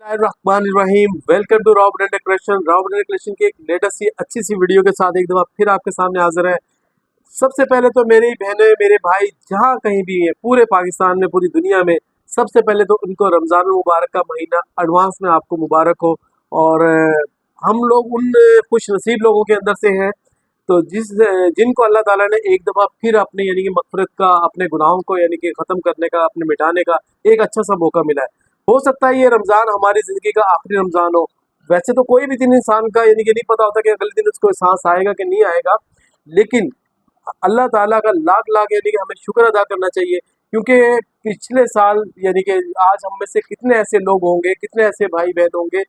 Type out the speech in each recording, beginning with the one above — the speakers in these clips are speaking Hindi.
Rahim welcome to Rob decoration. Rob decoration की एक लेटेस्ट सी अच्छी सी वीडियो के साथ एक दफ़ा फिर आपके सामने हाजिर है। सबसे पहले तो मेरी बहनें मेरे भाई जहाँ कहीं भी हैं पूरे पाकिस्तान में पूरी दुनिया में, सबसे पहले तो उनको रमज़ान मुबारक का महीना एडवांस में आपको मुबारक हो। और हम लोग उन खुश नसीब लोगों के अंदर से हैं तो जिनको अल्लाह ताला ने एक दफ़ा फिर अपने यानी कि मग़फ़िरत का, अपने गुनाहों को यानी कि ख़त्म करने का, अपने मिटाने का एक अच्छा सा मौका मिला है। हो सकता है ये रमज़ान हमारी ज़िंदगी का आखिरी रमज़ान हो। वैसे तो कोई भी दिन इंसान का यानी कि नहीं पता होता कि अगले दिन उसको सांस आएगा कि नहीं आएगा, लेकिन अल्लाह ताला का लाख लाख यानी कि हमें शुक्र अदा करना चाहिए, क्योंकि पिछले साल यानी कि आज हम में से कितने ऐसे लोग होंगे, कितने ऐसे भाई बहन होंगे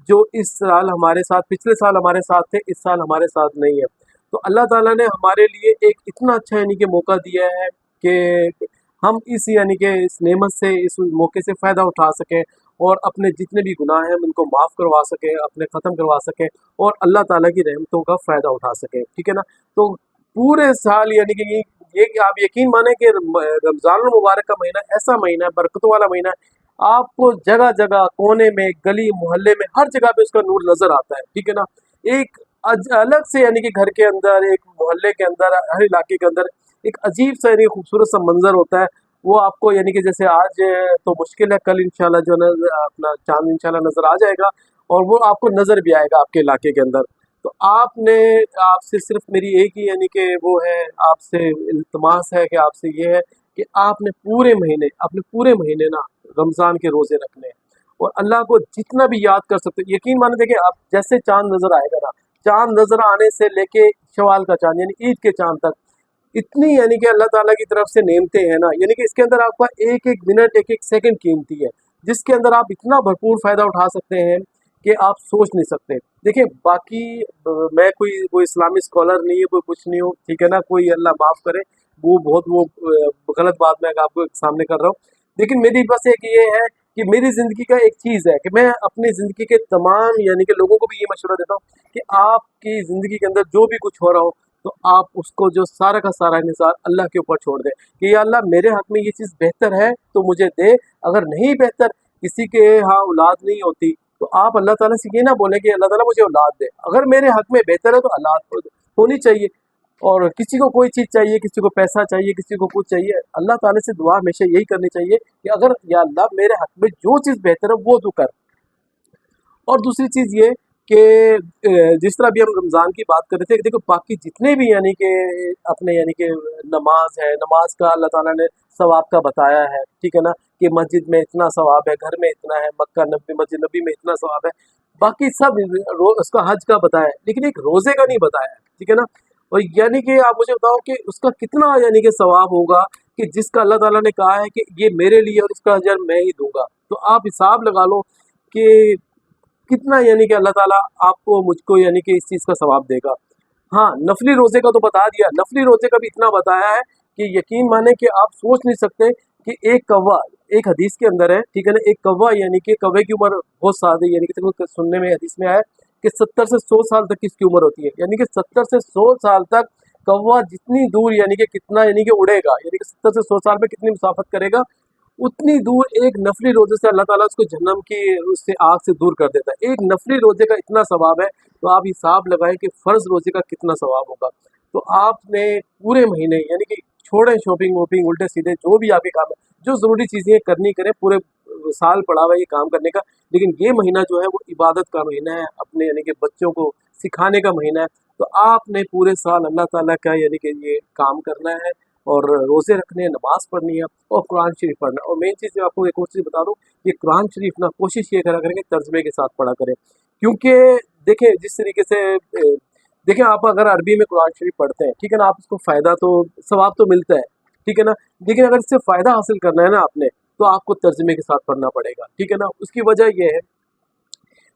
जो इस साल हमारे साथ, पिछले साल हमारे साथ थे, इस साल हमारे साथ नहीं है। तो अल्लाह ताला ने हमारे लिए एक इतना अच्छा यानी कि मौका दिया है कि हम इस यानी कि इस नेमत से, इस मौके से फ़ायदा उठा सकें और अपने जितने भी गुनाह हैं उनको माफ़ करवा सकें, अपने ख़त्म करवा सकें और अल्लाह ताला की रहमतों का फ़ायदा उठा सकें। ठीक है ना? तो पूरे साल यानी कि ये कि आप यकीन माने कि रमज़ानुल मुबारक का महीना ऐसा महीना है, बरकतों वाला महीना है। आपको जगह जगह, कोने में, गली मोहल्ले में, हर जगह पे उसका नूर नज़र आता है। ठीक है ना? एक अलग से यानी कि घर के अंदर, एक मोहल्ले के अंदर, हर इलाके के अंदर एक अजीब सा यानी खूबसूरत सा मंजर होता है। वो आपको यानी कि जैसे आज तो मुश्किल है, कल इंशाल्लाह जो है ना अपना चांद इंशाल्लाह नज़र आ जाएगा और वो आपको नज़र भी आएगा आपके इलाके के अंदर। तो आपसे सिर्फ मेरी एक ही यानी कि वो है, आपसे इल्तमास है कि आपसे ये है कि आपने पूरे महीने ना रमज़ान के रोज़े रखने हैं और अल्लाह को जितना भी याद कर सकते हो। यकीन माने, देखिए आप जैसे चांद नज़र आएगा ना, चांद नज़र आने से लेके शवाल का चांद यानी ईद के चांद तक, इतनी यानी कि अल्लाह ताला की तरफ से नेमतें हैं ना, यानी कि इसके अंदर आपका एक एक मिनट, एक एक सेकंड कीमती है, जिसके अंदर आप इतना भरपूर फ़ायदा उठा सकते हैं कि आप सोच नहीं सकते। देखिए बाकी मैं कोई इस्लामिक स्कॉलर नहीं है, कोई कुछ नहीं हूँ, ठीक है ना? कोई अल्लाह माफ़ करे, वो गलत बात मैं आपको सामने कर रहा हूँ। लेकिन मेरी बस एक ये है कि मेरी ज़िंदगी का एक चीज़ है कि मैं अपनी ज़िंदगी के तमाम यानी कि लोगों को भी ये मशवरा देता हूँ कि आपकी ज़िंदगी के अंदर जो भी कुछ हो रहा हो, तो आप उसको जो सारा का सारा इंहिसार अल्लाह के ऊपर छोड़ दें कि या अल्लाह मेरे हक में ये चीज़ बेहतर है तो मुझे दे, अगर नहीं बेहतर, किसी के यहाँ औलाद नहीं होती तो आप अल्लाह ताला से ये ना बोलें कि अल्लाह ताला मुझे औलाद दे, अगर मेरे हक में बेहतर है तो औलाद होनी चाहिए। और किसी को कोई चीज़ चाहिए, किसी को पैसा चाहिए, किसी को कुछ चाहिए, अल्लाह ताला से दुआ हमेशा यही करनी चाहिए कि अगर या अल्लाह मेरे हक में जो चीज़ बेहतर है वो तू कर। और दूसरी चीज़ ये कि जिस तरह अभी हम रमज़ान की बात कर रहे थे, देखो बाकी जितने भी यानी कि अपने यानी कि नमाज है, नमाज का अल्लाह ताला ने सवाब का बताया है, ठीक है ना? कि मस्जिद में इतना सवाब है, घर में इतना है, मक्का नबी मस्जिद नबी में इतना सवाब है। बाकी सब उसका हज का बताया है, लेकिन एक रोज़े का नहीं बताया है, ठीक है ना? और यानी कि आप मुझे बताओ कि उसका कितना यानी कि सवाब होगा कि जिसका अल्लाह ताला ने कहा है कि ये मेरे लिए और इसका अजर मैं ही दूंगा। तो आप हिसाब लगा लो कि कितना यानी कि अल्लाह ताला आपको, मुझको यानी कि इस चीज़ का सवाब देगा। हाँ, नफली रोज़े का तो बता दिया, नफली रोज़े का भी इतना बताया है कि यकीन माने कि आप सोच नहीं सकते कि एक कौवा, एक हदीस के अंदर है, ठीक है ना? एक कौवा यानी कि कौवे की उम्र बहुत सादी, यानी कि देखो सुनने में हदीस में आया है कि 70 से 100 साल तक की इसकी उम्र होती है। यानी कि 70 से 100 साल तक कौवा जितनी दूर यानी कि कितना यानी कि उड़ेगा, यानी कि 70 से 100 साल में कितनी मुसाफत करेगा, उतनी दूर एक नफली रोजे से अल्लाह ताला उसको जहन्नम की उससे आग से दूर कर देता है। एक नफली रोजे का इतना सवाब है, तो आप हिसाब लगाएं कि फ़र्ज़ रोजे का कितना सवाब होगा। तो आपने पूरे महीने यानी कि छोड़ें शॉपिंग वॉपिंग, उल्टे सीधे जो भी आपके काम है, जो ज़रूरी चीज़ें करनी करें, पूरे साल पड़ा हुआ है ये काम करने का, लेकिन ये महीना जो है वो इबादत का महीना है, अपने यानी कि बच्चों को सिखाने का महीना है। तो आपने पूरे साल अल्लाह ताला का यानी कि ये काम करना है और रोज़े रखने हैं, नमाज़ पढ़नी है और कुरान शरीफ पढ़ना है। और मेन चीज़ मैं आपको एक और चीज़ बता दूँ, ये कुरान शरीफ ना कोशिश ये करा करें कि तर्जुमे के साथ पढ़ा करें, क्योंकि देखिए जिस तरीके से देखिए आप अगर अरबी में कुरान शरीफ पढ़ते हैं, ठीक है ना, आप उसको फ़ायदा तो, सवाब तो मिलता है, ठीक है ना, लेकिन अगर इससे फ़ायदा हासिल करना है ना आपने, तो आपको तर्जुमे के साथ पढ़ना पड़ेगा, ठीक है ना। उसकी वजह ये है,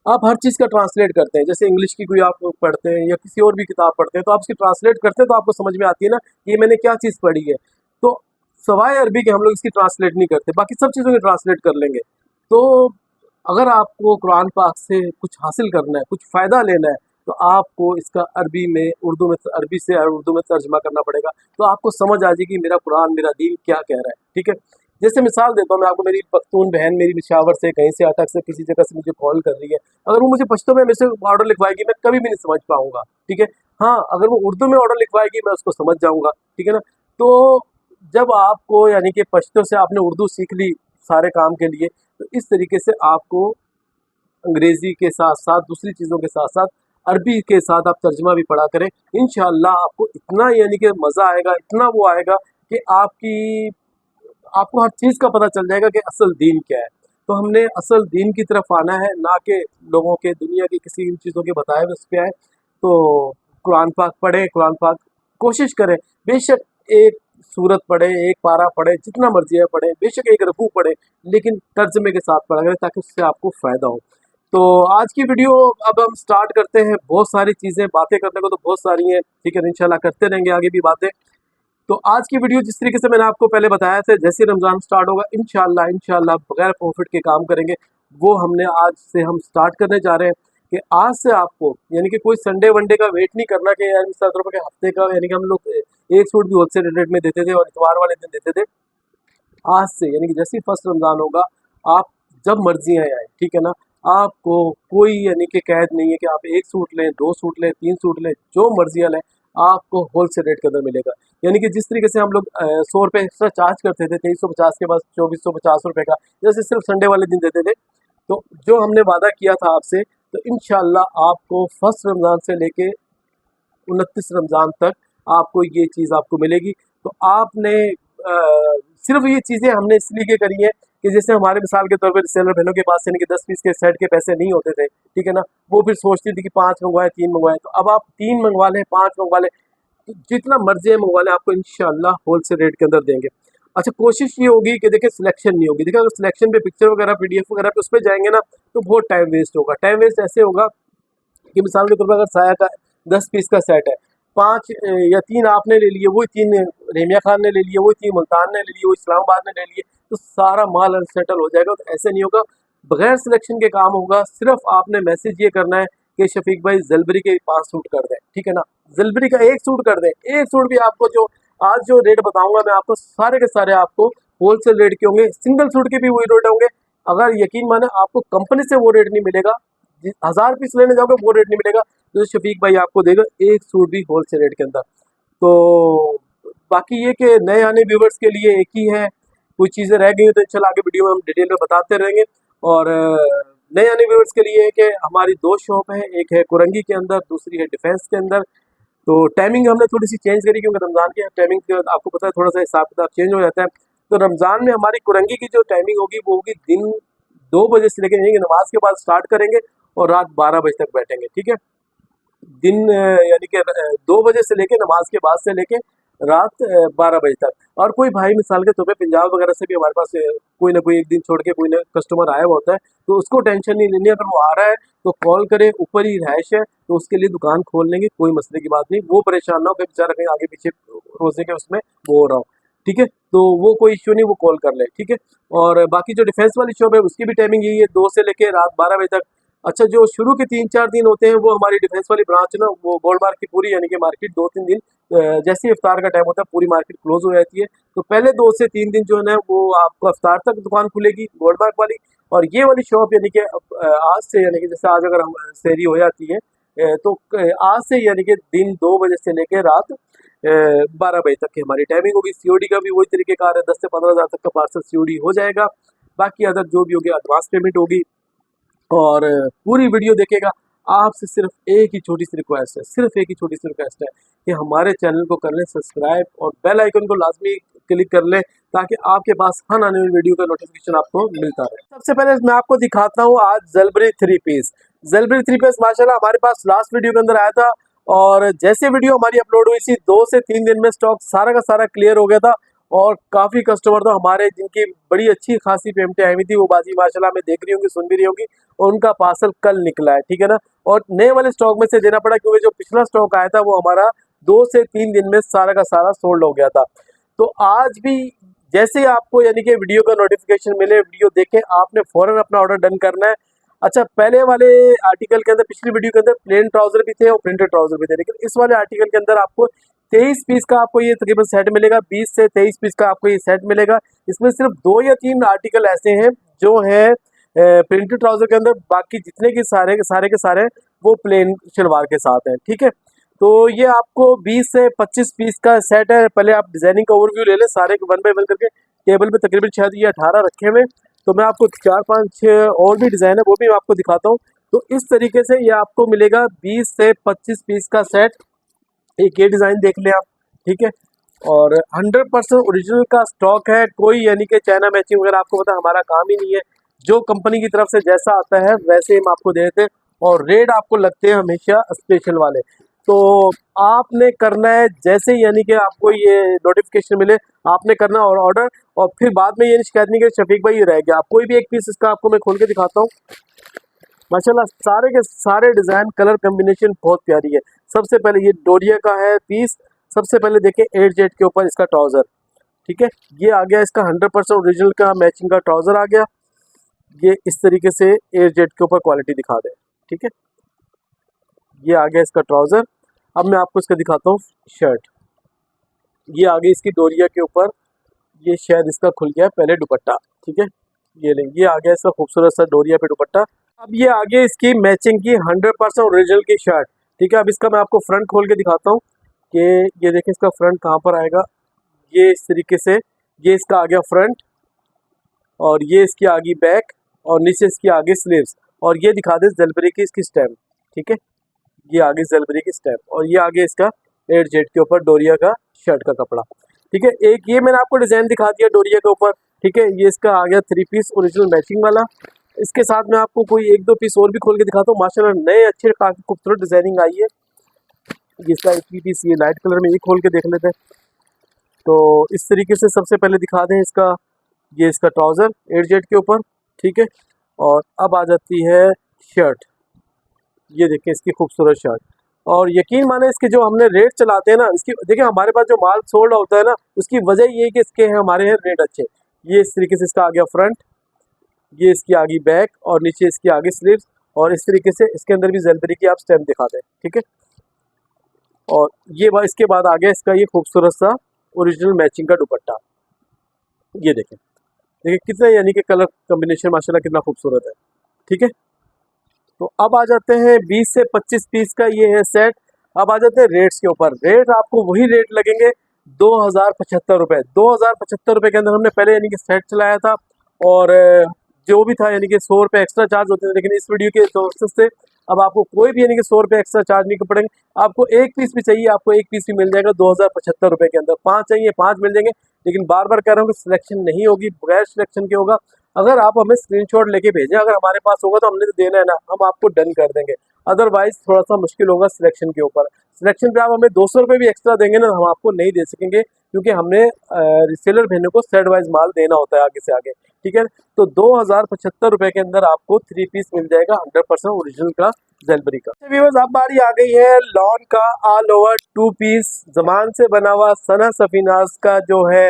आप हर चीज़ का ट्रांसलेट करते हैं, जैसे इंग्लिश की कोई आप पढ़ते हैं या किसी और भी किताब पढ़ते हैं, तो आप उसकी ट्रांसलेट करते हैं तो आपको समझ में आती है ना ये मैंने क्या चीज़ पढ़ी है। तो सवाए अरबी के हम लोग इसकी ट्रांसलेट नहीं करते, बाकी सब चीज़ों की ट्रांसलेट कर लेंगे। तो अगर आपको कुरान पाक से कुछ हासिल करना है, कुछ फ़ायदा लेना है, तो आपको इसका अरबी में, उर्दू में, अरबी से उर्दू में तर्जमा करना पड़ेगा, तो आपको समझ आ जाएगी मेरा कुरान, मेरा दीन क्या कह रहा है, ठीक है। जैसे मिसाल देता हूँ मैं आपको, मेरी पख्तून बहन मेरी पिशावर से, कहीं से अटक से, किसी जगह से मुझे कॉल कर रही है, अगर वो मुझे पश्तो में मेरे से ऑर्डर लिखवाएगी मैं कभी भी नहीं समझ पाऊंगा, ठीक है। हाँ, अगर वो उर्दू में ऑर्डर लिखवाएगी मैं उसको समझ जाऊंगा, ठीक है ना। तो जब आपको यानी कि पश्तो से आपने उर्दू सीख ली सारे काम के लिए, तो इस तरीके से आपको अंग्रेजी के साथ साथ दूसरी चीज़ों के साथ साथ अरबी के साथ आप तर्जमा भी पढ़ा करें। इंशाअल्लाह आपको इतना यानी कि मज़ा आएगा, इतना वो आएगा कि आपको हर चीज़ का पता चल जाएगा कि असल दीन क्या है। तो हमने असल दीन की तरफ आना है, ना कि लोगों के दुनिया की किसी इन चीज़ों के बताए हुए उस पे आए। तो कुरान पाक पढ़ें, कुरान पाक कोशिश करें, बेशक एक सूरत पढ़े, एक पारा पढ़े, जितना मर्जी है पढ़े, बेशक एक रकू पढ़े, लेकिन तर्जमे के साथ पढ़ा करें ताकि उससे आपको फ़ायदा हो। तो आज की वीडियो अब हम स्टार्ट करते हैं। बहुत सारी चीज़ें बातें करने को तो बहुत सारी हैं, ठीक है, इंशाल्लाह करते रहेंगे आगे भी बातें। तो आज की वीडियो जिस तरीके से मैंने आपको पहले बताया था, जैसे रमज़ान स्टार्ट होगा इंशाल्लाह इंशाल्लाह बगैर प्रॉफिट के काम करेंगे, वो हमने आज से हम स्टार्ट करने जा रहे हैं। कि आज से आपको यानी कि कोई संडे वनडे का वेट नहीं करना कि यार 7 रुपये के हफ्ते का, यानी कि हम लोग एक सूट भी होलसेल रेट में देते थे और इतवार वाले दिन देते थे। आज से यानी कि जैसे ही फर्स्ट रमज़ान होगा, आप जब मर्जी आए, ठीक है ना। आपको कोई यानी कि कैद नहीं है कि आप एक सूट लें, 2 सूट लें, 3 सूट लें, जो मर्जी लें, आपको होलसेल रेट के अंदर मिलेगा। यानी कि जिस तरीके से हम लोग 100 रुपये एक्स्ट्रा चार्ज करते थे, 2350 के बाद 2450 रुपये का, जैसे सिर्फ संडे वाले दिन देते थे। तो जो हमने वादा किया था आपसे, तो इंशाल्लाह आपको फर्स्ट रमज़ान से लेके 29 रमज़ान तक आपको ये चीज़ आपको मिलेगी। तो आपने सिर्फ ये चीज़ें हमने इसलिए करी हैं कि जैसे हमारे मिसाल के तौर पर सेलर बहनों के पास यानी कि 10 पीस के सेट के पैसे नहीं होते थे, ठीक है ना। वो फिर सोचती थी कि 5 मंगवाए, 3 मंगवाए, तो अब आप 3 मंगवा लें, 5 मंगवा लें, तो जितना मर्जी है मंगवा लें, आपको इंशाल्लाह होलसेल रेट के अंदर देंगे। अच्छा, कोशिश ये होगी कि देखिए सिलेक्शन नहीं होगी। देखिए अगर सिलेक्शन पे पिक्चर वगैरह, पीडीएफ वगैरह पे उस पर जाएंगे ना, तो बहुत टाइम वेस्ट होगा। टाइम वेस्ट ऐसे होगा कि मिसाल के तौर पर अगर साया का 10 पीस का सेट है, 5 या 3 आपने ले लिए, वही 3 रेमिया खान ने ले लिए, वही 3 मुल्तान ने ले लिए, वही इस्लामाबाद ने ले लिए, तो सारा माल अनसेटल हो जाएगा। तो ऐसे नहीं होगा, बगैर सिलेक्शन के काम होगा। सिर्फ आपने मैसेज ये करना है कि शफीक भाई जलबरी के 5 सूट कर दें, ठीक है ना। जलबरी का 1 सूट कर दें, 1 सूट भी आपको जो आज जो रेट बताऊंगा मैं आपको, सारे के सारे आपको होलसेल रेट के होंगे, सिंगल सूट के भी वही रेट होंगे। अगर यकीन माने आपको कंपनी से वो रेट नहीं मिलेगा, 1000 पीस लेने जाओगे वो रेट नहीं मिलेगा जो शफीक भाई आपको देगा 1 सूट भी होलसेल रेट के अंदर। तो बाकी ये कि नए आने व्यूवर्स के लिए एक ही है, कुछ चीज़ें रह गई हैं तो इंशाल्लाह आगे वीडियो में हम डिटेल में बताते रहेंगे। और नए आने व्यूवर्स के लिए है कि हमारी 2 शॉप है, एक है कुरंगी के अंदर, दूसरी है डिफेंस के अंदर। तो टाइमिंग हमने थोड़ी सी चेंज करी क्योंकि रमज़ान की टाइमिंग आपको पता है थोड़ा सा हिसाब किताब चेंज हो जाता है। तो रमज़ान में हमारी कुरंगी की जो टाइमिंग होगी वो होगी दिन 2 बजे से लेकर, यानी कि नमाज के बाद स्टार्ट करेंगे और रात 12 बजे तक बैठेंगे, ठीक है। दिन यानी कि 2 बजे से लेके, नमाज के बाद से लेके रात 12 बजे तक। और कोई भाई मिसाल के तौर पे पंजाब वगैरह से भी हमारे पास कोई ना कोई एक दिन छोड़ के कोई ना कस्टमर आया हुआ होता है, तो उसको टेंशन नहीं लेनी है। अगर वो आ रहा है तो कॉल करे, ऊपर ही रहायश है तो उसके लिए दुकान खोल लेंगे, कोई मसले की बात नहीं। वो परेशान ना हो कि बेचारा कहीं आगे पीछे रोजे के उसमें वो हो रहा हो, ठीक है। तो वो कोई इश्यू नहीं, वो कॉल कर ले, ठीक है। और बाकी जो डिफेंस वाली शॉप है उसकी भी टाइमिंग यही है, 2 से लेके रात 12 बजे तक। अच्छा, जो शुरू के 3-4 दिन होते हैं वो हमारी डिफेंस वाली ब्रांच ना, वो गोल्ड मार्क की पूरी यानी कि मार्केट 2-3 दिन जैसे ही इफ्तार का टाइम होता है पूरी मार्केट क्लोज हो जाती है। तो पहले 2 से 3 दिन जो है ना वो आपको इफ्तार तक दुकान खुलेगी गोल्ड मार्क वाली। और ये वाली शॉप यानी कि आज से, यानी कि जैसे आज अगर हम सहरी हो जाती है तो आज से यानी कि दिन 2 बजे से लेकर रात 12 बजे तक की हमारी टाइमिंग होगी। सीओडी का भी वही तरीके कार है, 10 से 15 हज़ार तक का पार्सल सीओडी हो जाएगा। बाकी अदर जो भी होगी एडवांस पेमेंट होगी। और पूरी वीडियो देखेगा। आपसे सिर्फ एक ही छोटी सी रिक्वेस्ट है, सिर्फ एक ही छोटी सी रिक्वेस्ट है कि हमारे चैनल को कर लें सब्सक्राइब और बेल आइकन को लाजमी क्लिक कर लें ताकि आपके पास हर आने वाली वीडियो का नोटिफिकेशन आपको मिलता रहे। सबसे पहले मैं आपको दिखाता हूँ आज जलबरी 3 पीस। जलबरी 3 पीस माशाल्लाह हमारे पास लास्ट वीडियो के अंदर आया था और जैसे वीडियो हमारी अपलोड हुई थी 2 से 3 दिन में स्टॉक सारा का सारा क्लियर हो गया था। और काफ़ी कस्टमर तो हमारे जिनकी बड़ी अच्छी खासी पेमेंटें आई हुई थी, वो बाजी माशाल्लाह में देख रही होंगी, सुन भी रही होंगी, और उनका पार्सल कल निकला है, ठीक है ना। और नए वाले स्टॉक में से देना पड़ा क्योंकि जो पिछला स्टॉक आया था वो हमारा 2 से 3 दिन में सारा का सारा सोल्ड हो गया था। तो आज भी जैसे ही आपको यानी कि वीडियो का नोटिफिकेशन मिले, वीडियो देखें, आपने फ़ौरन अपना ऑर्डर डन करना है। अच्छा, पहले वाले आर्टिकल के अंदर, पिछली वीडियो के अंदर प्लेन ट्राउज़र भी थे और प्रिंटेड ट्राउज़र भी थे, लेकिन इस वाले आर्टिकल के अंदर आपको 23 पीस का आपको ये तकरीबन सेट मिलेगा। 20 से 23 पीस का आपको ये सेट मिलेगा। इसमें सिर्फ 2 या 3 आर्टिकल ऐसे हैं जो है प्रिंटेड ट्राउजर के अंदर, बाकी जितने के सारे वो प्लेन शलवार के साथ हैं। ठीक है, तो ये आपको 20 से 25 पीस का सेट है। पहले आप डिजाइनिंग का ओवरव्यू ले लें सारे वन बाय वन करके। टेबल पे तकरीबन शायद ये 18 रखे हुए, तो मैं आपको 4-5 और भी डिज़ाइन है वो भी मैं आपको दिखाता हूँ। तो इस तरीके से ये आपको मिलेगा 20 से 25 पीस का सेट। एक ये डिज़ाइन देख लें आप। ठीक है, और 100% ओरिजिनल का स्टॉक है। कोई यानी कि चाइना मैचिंग वगैरह आपको पता हमारा काम ही नहीं है। जो कंपनी की तरफ से जैसा आता है वैसे हम आपको दे देते हैं, और रेट आपको लगते हैं हमेशा स्पेशल वाले। तो आपने करना है जैसे यानी कि आपको ये नोटिफिकेशन मिले आपने करना और ऑर्डर, और फिर बाद में ये शिकायत नहीं कि शफीक भाई ये रह गया। आप कोई भी एक पीस इसका आपको मैं खोल के दिखाता हूँ। माशाल्लाह सारे के सारे डिज़ाइन कलर कम्बिनेशन बहुत प्यारी है। सबसे पहले ये डोरिया का है पीस। सबसे पहले देखें 8 जेट के ऊपर इसका ट्राउज़र। ठीक है, ये आ गया इसका 100% ओरिजिनल का मैचिंग का ट्राउज़र आ गया। ये इस तरीके से 8 जेट के ऊपर क्वालिटी दिखा दे। ठीक है, ये आ गया इसका ट्राउज़र। अब मैं आपको इसका दिखाता हूँ शर्ट। ये आ गई इसकी डोरिया के ऊपर। ये शायद इसका खुल गया पहले दुपट्टा। ठीक है, ये लें, ये आ गया इसका खूबसूरत सा डोरिया पे दुपट्टा। अब ये आगे इसकी मैचिंग की 100% ओरिजिनल की शर्ट। ठीक है, अब इसका मैं आपको फ्रंट खोल के दिखाता हूँ कि ये देखें इसका फ्रंट कहाँ पर आएगा। ये इस तरीके से ये इसका आ गया फ्रंट, और ये इसकी आगे बैक, और नीचे इसकी आगे स्लीव्स, और ये दिखा दे जलबरी की इसकी स्टैम्प। ठीक है, ये आगे जलबरी की स्टैम्प, और ये आगे इसका 8 जेट के ऊपर डोरिया का शर्ट का कपड़ा। ठीक है, एक ये मैंने आपको डिज़ाइन दिखा दिया डोरिया के ऊपर। ठीक है, ये इसका आ गया 3 पीस ओरिजिनल मैचिंग वाला। इसके साथ में आपको कोई 1-2 पीस और भी खोल के दिखाता हूँ। माशाल्लाह नए अच्छे काफ़ी खूबसूरत डिज़ाइनिंग आई है। जिसका एक पीस ये लाइट कलर में ये खोल के देख लेते हैं। तो इस तरीके से सबसे पहले दिखा दें इसका, ये इसका ट्राउज़र 8 जेट के ऊपर। ठीक है, और अब आ जाती है शर्ट। ये देखें इसकी खूबसूरत शर्ट, और यकीन माने इसके जो हमने रेट चलाते हैं ना, इसकी देखिए हमारे पास जो माल सोल्ड होता है ना, उसकी वजह ये है कि इसके हैं हमारे हैं रेट अच्छे। ये इस तरीके से इसका आ गया फ्रंट, ये इसकी आगे बैक, और नीचे इसकी आगे स्लीव्स, और इस तरीके से इसके अंदर भी जलबरी की आप स्टैम्प दिखा दें। ठीक है, और ये इसके बाद आ गया इसका ये खूबसूरत सा ओरिजिनल मैचिंग का दुपट्टा। ये देखें, देखिए कितना यानी कि कलर कम्बिनेशन माशाल्लाह कितना खूबसूरत है। ठीक है, तो अब आ जाते हैं 20 से 25 पीस का ये है सेट। अब आ जाते हैं रेट्स के ऊपर। रेट आपको वही रेट लगेंगे 2075 रुपये। 2075 रुपये के अंदर हमने पहले यानी कि सेट चलाया था, और जो भी था यानी कि 100 रुपये एक्स्ट्रा चार्ज होते थे, लेकिन इस वीडियो के सोर्सेस से अब आपको कोई भी यानी कि 100 रुपये एक्स्ट्रा चार्ज नहीं पड़ेंगे। आपको एक पीस भी चाहिए, आपको एक पीस भी मिल जाएगा 2075 रुपये के अंदर। 5 चाहिए 5 मिल जाएंगे, लेकिन बार बार कह रहा हूँ कि सिलेक्शन नहीं होगी, बगैर सिलेक्शन के होगा। अगर आप हमें स्क्रीनशॉट लेके भेजें, अगर हमारे पास होगा तो हमने तो देना है ना, हम आपको डन कर देंगे। अदरवाइज थोड़ा सा मुश्किल होगा सिलेक्शन के ऊपर। सिलेक्शन पे आप हमें 200 रुपये भी एक्स्ट्रा देंगे ना, हम आपको नहीं दे सकेंगे, क्योंकि हमने रिसेलर भेजने को सेट वाइज माल देना होता है आगे से आगे। ठीक है, तो 2075 रुपये के अंदर आपको 3 पीस मिल जाएगा 100% ओरिजिनल का जलबरी का। व्यूअर्स अब बारी आ गई है लॉन का ऑल ओवर 2 पीस जमान से बना हुआ सना सफीनाज का, जो है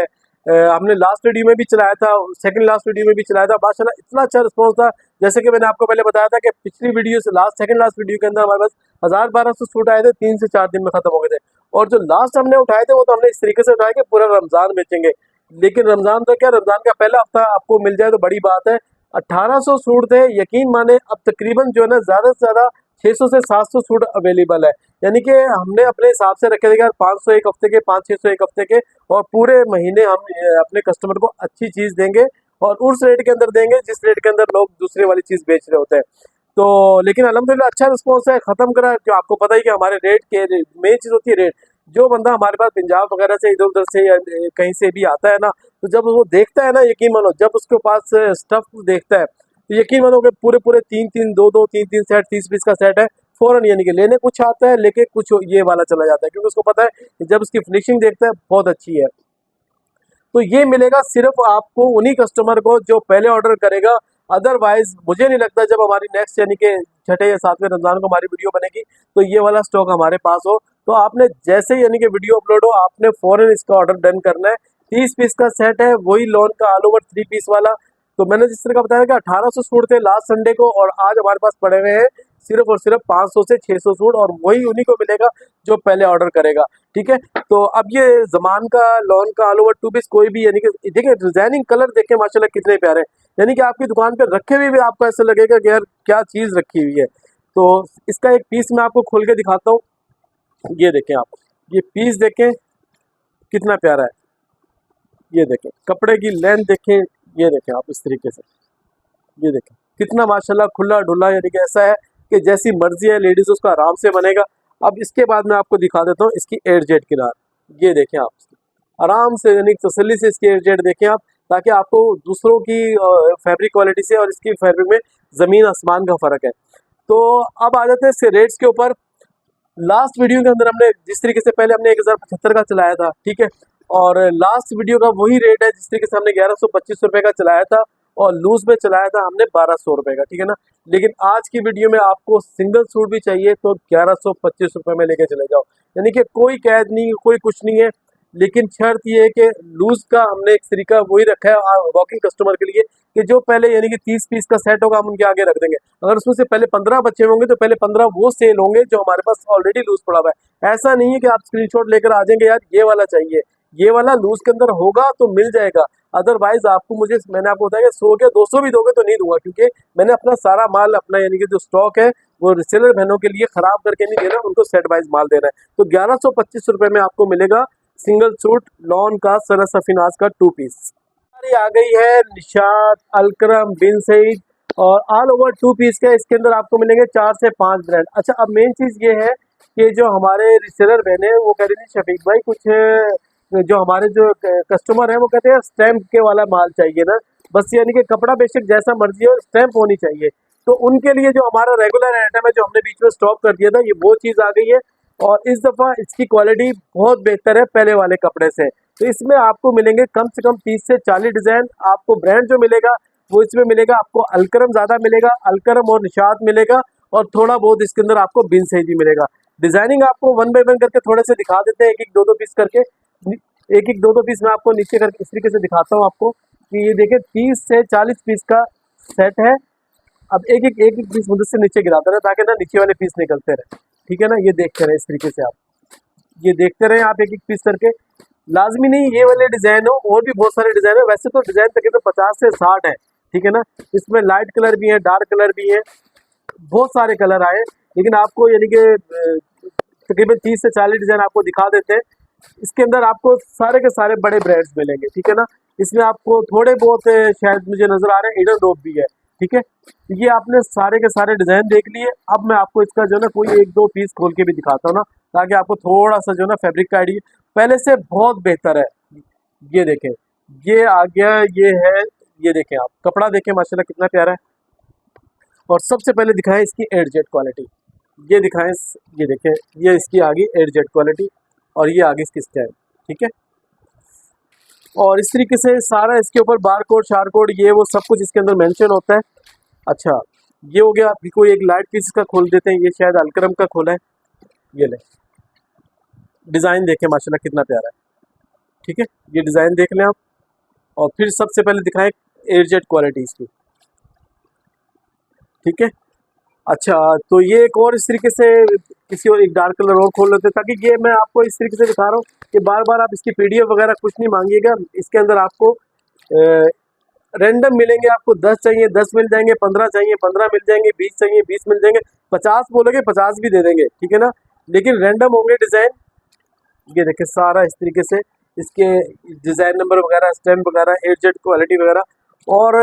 हमने लास्ट वीडियो में भी चलाया था, सेकंड लास्ट वीडियो में भी चलाया था। माशाल्लाह इतना अच्छा रिस्पॉन्स था। जैसे कि मैंने आपको पहले बताया था कि पिछली वीडियो से सेकंड लास्ट वीडियो के अंदर हमारे पास 1000-1200 सूट आए थे, 3 से 4 दिन में खत्म हो गए थे। और जो लास्ट हमने उठाए थे वो तो हमने इस तरीके से उठाए कि पूरा रमजान बेचेंगे। लेकिन रमजान तो क्या, रमजान का पहला हफ्ता आपको मिल जाए तो बड़ी बात है। 1800 सूट थे, यकीन माने अब तकरीबन जो है ना ज़्यादा से ज़्यादा 600 से 700 सूट अवेलेबल है। यानी कि हमने अपने हिसाब से रखे थे यार 500 एक हफ्ते के, 500-600 एक हफ्ते के, और पूरे महीने हम अपने कस्टमर को अच्छी चीज़ देंगे, और उस रेट के अंदर देंगे जिस रेट के अंदर लोग दूसरे वाली चीज़ बेच रहे होते हैं। तो लेकिन अल्हम्दुलिल्लाह अच्छा रिस्पॉन्स है। ख़त्म करा, जो आपको पता ही कि हमारे रेट के मेन चीज़ होती है रेट। जो बंदा हमारे पास पंजाब वगैरह से इधर उधर से या कहीं से भी आता है ना, तो जब वो देखता है ना, यकीन मानो जब उसके पास स्टफ देखता है, तो यकीन मानो कि पूरे पूरे 3-3 2-2 3-3 सेट 30 पीस का सेट है, फ़ौरन यानी कि लेने कुछ आता है, लेके कुछ ये वाला चला जाता है, क्योंकि उसको पता है कि जब उसकी फिनिशिंग देखता है बहुत अच्छी है। तो ये मिलेगा सिर्फ आपको उन्हीं कस्टमर को जो पहले ऑर्डर करेगा। अदरवाइज मुझे नहीं लगता जब हमारी नेक्स्ट यानी कि छठे या 7वें रमज़ान को हमारी वीडियो बनेगी तो ये वाला स्टॉक हमारे पास हो। तो आपने जैसे यानी कि वीडियो अपलोड हो, आपने फ़ौरन इसका ऑर्डर डन करना है। 30 पीस का सेट है, वही लॉन का ऑल ओवर 3 पीस वाला। तो मैंने जिस तरह का बताया कि 1800 सूट थे लास्ट संडे को, और आज हमारे पास पड़े हुए हैं सिर्फ और सिर्फ 500 से 600 सूट, और वही उन्हीं को मिलेगा जो पहले ऑर्डर करेगा। ठीक है, तो अब ये जमान का, लॉन का ऑल ओवर 2 पीस कोई भी, यानी कि देखिए डिजाइनिंग कलर देखें माशाल्लाह कितने प्यारे हैं, यानी कि आपकी दुकान पे रखे हुए भी आपको ऐसा लगेगा कि यार क्या चीज़ रखी हुई है। तो इसका एक पीस मैं आपको खोल के दिखाता हूँ। ये देखें आप, ये पीस देखें कितना प्यारा है, ये देखें कपड़े की लेंथ देखें, ये देखें आप इस तरीके से, ये देखें कितना माशाल्लाह खुला डुला, यानी कि ऐसा है कि जैसी मर्जी है लेडीज उसका आराम से बनेगा। अब इसके बाद मैं आपको दिखा देता हूँ इसकी एयर जेट किनार, ये देखें आप आराम से, यानी तसल्ली से इसकी एयर जेट देखें आप, ताकि आपको दूसरों की फैब्रिक क्वालिटी से और इसकी फैब्रिक में ज़मीन आसमान का फ़र्क है। तो अब आ जाते हैं इसके रेट्स के ऊपर। लास्ट वीडियो के अंदर हमने जिस तरीके से, पहले हमने 1075 का चलाया था, ठीक है, और लास्ट वीडियो का वही रेट है जिस तरीके से हमने 1125 रुपये का चलाया था, और लूज में चलाया था हमने 1200 रुपये का, ठीक है ना। लेकिन आज की वीडियो में आपको सिंगल सूट भी चाहिए तो 1125 रुपये में लेके चले जाओ, यानी कि कोई कैद नहीं, कोई कुछ नहीं है। लेकिन शर्त ये है कि लूज का हमने एक तरीका वही रखा है वॉकिंग कस्टमर के लिए, कि जो पहले यानी कि 30 पीस का सेट होगा हम उनके आगे रख देंगे, अगर उसमें से पहले 15 बच्चे होंगे तो पहले 15 वो सेल होंगे जो हमारे पास ऑलरेडी लूज पड़ा हुआ है। ऐसा नहीं है कि आप स्क्रीनशॉट लेकर आ जाएंगे यार ये वाला चाहिए, ये वाला लूज के अंदर होगा तो मिल जाएगा, अदरवाइज आपको, मुझे मैंने आपको बताया 100 के 200 भी दोगे तो नहीं दूंगा, क्योंकि मैंने अपना सारा माल, अपना यानी कि जो स्टॉक है वो रिसेलर बहनों के लिए खराब करके नहीं देना, उनको सेट वाइज माल देना है। तो 1125 रुपये में आपको मिलेगा सिंगल सूट लॉन का सरा सफीनाज का 2 पीस। हमारी आ गई है निशात, अलकरम, बिन सईद, और ऑल ओवर 2 पीस का। इसके अंदर आपको मिलेंगे 4 से 5 ब्रांड। अच्छा, अब मेन चीज़ ये है कि जो हमारे रिसेलर बहने वो कह रही थी शफीक भाई कुछ जो हमारे जो कस्टमर है वो कहते हैं स्टैंप के वाला माल चाहिए ना, बस यानी कि कपड़ा बेशक जैसा मर्जी हो स्टैंप होनी चाहिए। तो उनके लिए जो हमारा रेगुलर आइटम है जो हमने बीच में स्टॉक कर दिया था, ये वो चीज़ आ गई है, और इस दफ़ा इसकी क्वालिटी बहुत बेहतर है पहले वाले कपड़े से। तो इसमें आपको मिलेंगे कम से कम 30 से 40 डिज़ाइन। आपको ब्रांड जो मिलेगा वो इसमें मिलेगा, आपको अलकरम ज़्यादा मिलेगा, अलकरम और निशात मिलेगा, और थोड़ा बहुत इसके अंदर आपको बिन सईदी मिलेगा। डिज़ाइनिंग आपको वन बाय वन करके थोड़े से दिखा देते हैं, एक एक दो दो पीस करके, एक एक दो दो पीस मैं आपको नीचे करके इस तरीके से दिखाता हूँ आपको, कि ये देखिए 30 से 40 पीस का सेट है। अब एक एक पीस मुझे से नीचे गिराता रहे ताकि ना नीचे वाले पीस निकलते रहे, ठीक है ना। ये देखते रहे इस तरीके से, आप ये देखते रहे आप एक एक पीस करके। लाजमी नहीं ये वाले डिज़ाइन हो, और भी बहुत सारे डिज़ाइन है। वैसे तो डिज़ाइन तकरीबन 50 से 60 है, ठीक है ना। इसमें लाइट कलर भी है, डार्क कलर भी है, बहुत सारे कलर आए, लेकिन आपको यानी कि तकरीबन 30 से 40 डिज़ाइन आपको दिखा देते हैं। इसके अंदर आपको सारे के सारे बड़े ब्रांड्स मिलेंगे, ठीक है ना। इसमें आपको थोड़े बहुत शायद मुझे नज़र आ रहे हैं ईडन रोप भी है, ठीक है। ये आपने सारे के सारे डिज़ाइन देख लिए। अब मैं आपको इसका जो है ना कोई एक दो पीस खोल के भी दिखाता हूँ ना, ताकि आपको थोड़ा सा जो है ना फैब्रिक का आइडिया पहले से बहुत बेहतर है। ये देखें, ये आ गया, ये है, ये देखें आप कपड़ा देखें माशाल्लाह कितना प्यारा है। और सबसे पहले दिखाएं इसकी एयर जेट क्वालिटी, ये दिखाएं, ये देखें, ये इसकी आ गई एयर जेट क्वालिटी, और ये आ गई इसकी स्टैंड, ठीक है। और इस तरीके से सारा इसके ऊपर बार कोड, शार कोड, ये वो सब कुछ इसके अंदर मेंशन होता है। अच्छा, ये हो गया। अभी कोई एक लाइट पीस का खोल देते हैं, ये शायद अलकरम का खोला है, ये ले, डिज़ाइन देखें माशाल्लाह कितना प्यारा है, ठीक है। ये डिज़ाइन देख लें आप, और फिर सबसे पहले दिखाएं एयर जेट क्वालिटी इसकी, ठीक है। अच्छा, तो ये एक और इस तरीके से किसी और एक डार्क कलर और खोल लेते हैं, ताकि ये मैं आपको इस तरीके से दिखा रहा हूँ कि बार बार आप इसकी पीडीएफ वगैरह कुछ नहीं मांगिएगा। इसके अंदर आपको रैंडम मिलेंगे, आपको 10 चाहिए 10 मिल जाएंगे, 15 चाहिए 15 मिल जाएंगे, 20 चाहिए 20 मिल जाएंगे, 50 बोलोगे 50 भी दे देंगे, ठीक है ना। लेकिन रैंडम होंगे डिज़ाइन। ये देखें सारा इस तरीके से, इसके डिज़ाइन नंबर वगैरह, स्टैम्प वगैरह, एयर जेट क्वालिटी वगैरह, और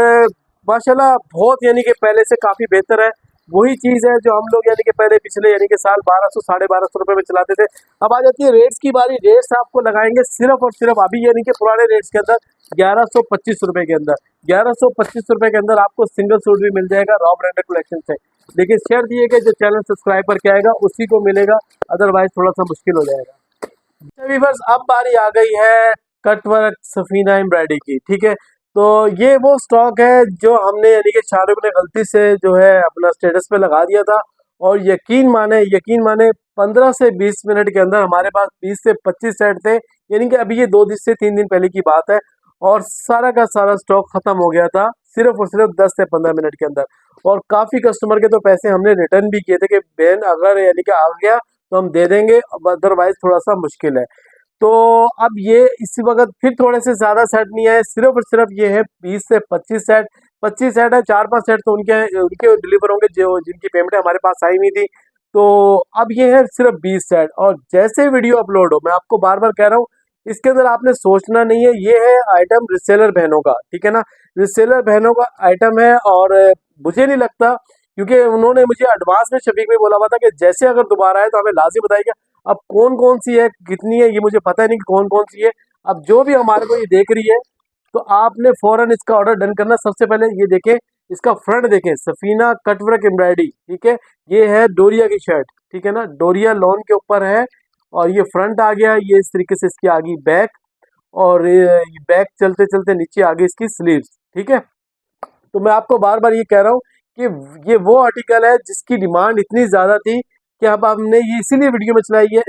माशाल्लाह बहुत यानी कि पहले से काफ़ी बेहतर है। वही चीज़ है जो हम लोग यानी कि पहले पिछले यानी कि साल 1200 साढ़े 1200 रुपये में चलाते थे। अब आ जाती है रेट्स की बारी। रेट्स आपको लगाएंगे सिर्फ और सिर्फ अभी यानी कि पुराने रेट्स के अंदर 1125 रुपये के अंदर, 1125 रुपये के अंदर आपको सिंगल सूट भी मिल जाएगा रॉ ब्रांडेड कलेक्शन से। लेकिन शर्त ये कि जो चैनल सब्सक्राइब करके आएगा उसी को मिलेगा, अदरवाइज थोड़ा सा मुश्किल हो जाएगा। वीवर्स, अब बारी आ गई है कटवर्क सफीना एम्ब्रॉयडरी की, ठीक है। तो ये वो स्टॉक है जो हमने यानी कि शाहरुख ने गलती से जो है अपना स्टेटस पे लगा दिया था, और यकीन माने 15 से 20 मिनट के अंदर हमारे पास 20 से 25 सेट थे, यानी कि अभी ये 2 दिन से 3 दिन पहले की बात है। और सारा का सारा स्टॉक खत्म हो गया था सिर्फ और सिर्फ 10 से 15 मिनट के अंदर। और काफ़ी कस्टमर के तो पैसे हमने रिटर्न भी किए थे कि बहन अगर यानी कि आ गया तो हम दे देंगे, अदरवाइज थोड़ा सा मुश्किल है। तो अब ये इसी वक्त फिर थोड़े से ज़्यादा सेट नहीं आए, सिर्फ और सिर्फ ये है 20 से 25 सेट। 25 सेट है, 4-5 सेट तो उनके उनके डिलीवर होंगे जो जिनकी पेमेंट हमारे पास आई हुई थी। तो अब ये है सिर्फ 20 सेट। और जैसे वीडियो अपलोड हो, मैं आपको बार बार कह रहा हूँ, इसके अंदर आपने सोचना नहीं है। ये है आइटम रिसेलर बहनों का, ठीक है ना, रिसेलर बहनों का आइटम है। और मुझे नहीं लगता, क्योंकि उन्होंने मुझे एडवांस में शफीक में बोला हुआ था कि जैसे अगर दोबारा आए तो हमें लाजिम बताइएगा। अब कौन कौन सी है, कितनी है, ये मुझे पता ही नहीं कि कौन कौन सी है। अब जो भी हमारे को ये देख रही है तो आपने फौरन इसका ऑर्डर डन करना। सबसे पहले ये देखें, इसका फ्रंट देखें, सफीना कटवर्क एम्ब्रॉयडरी, ठीक है। ये है डोरिया की शर्ट, ठीक है ना, डोरिया लॉन के ऊपर है। और ये फ्रंट आ गया, ये इस तरीके से इसकी आ गई बैक। और ये बैक चलते चलते नीचे आ गई इसकी स्लीव्स, ठीक है। तो मैं आपको बार बार ये कह रहा हूँ कि ये वो आर्टिकल है जिसकी डिमांड इतनी ज़्यादा थी कि अब हमने ये इसीलिए वीडियो में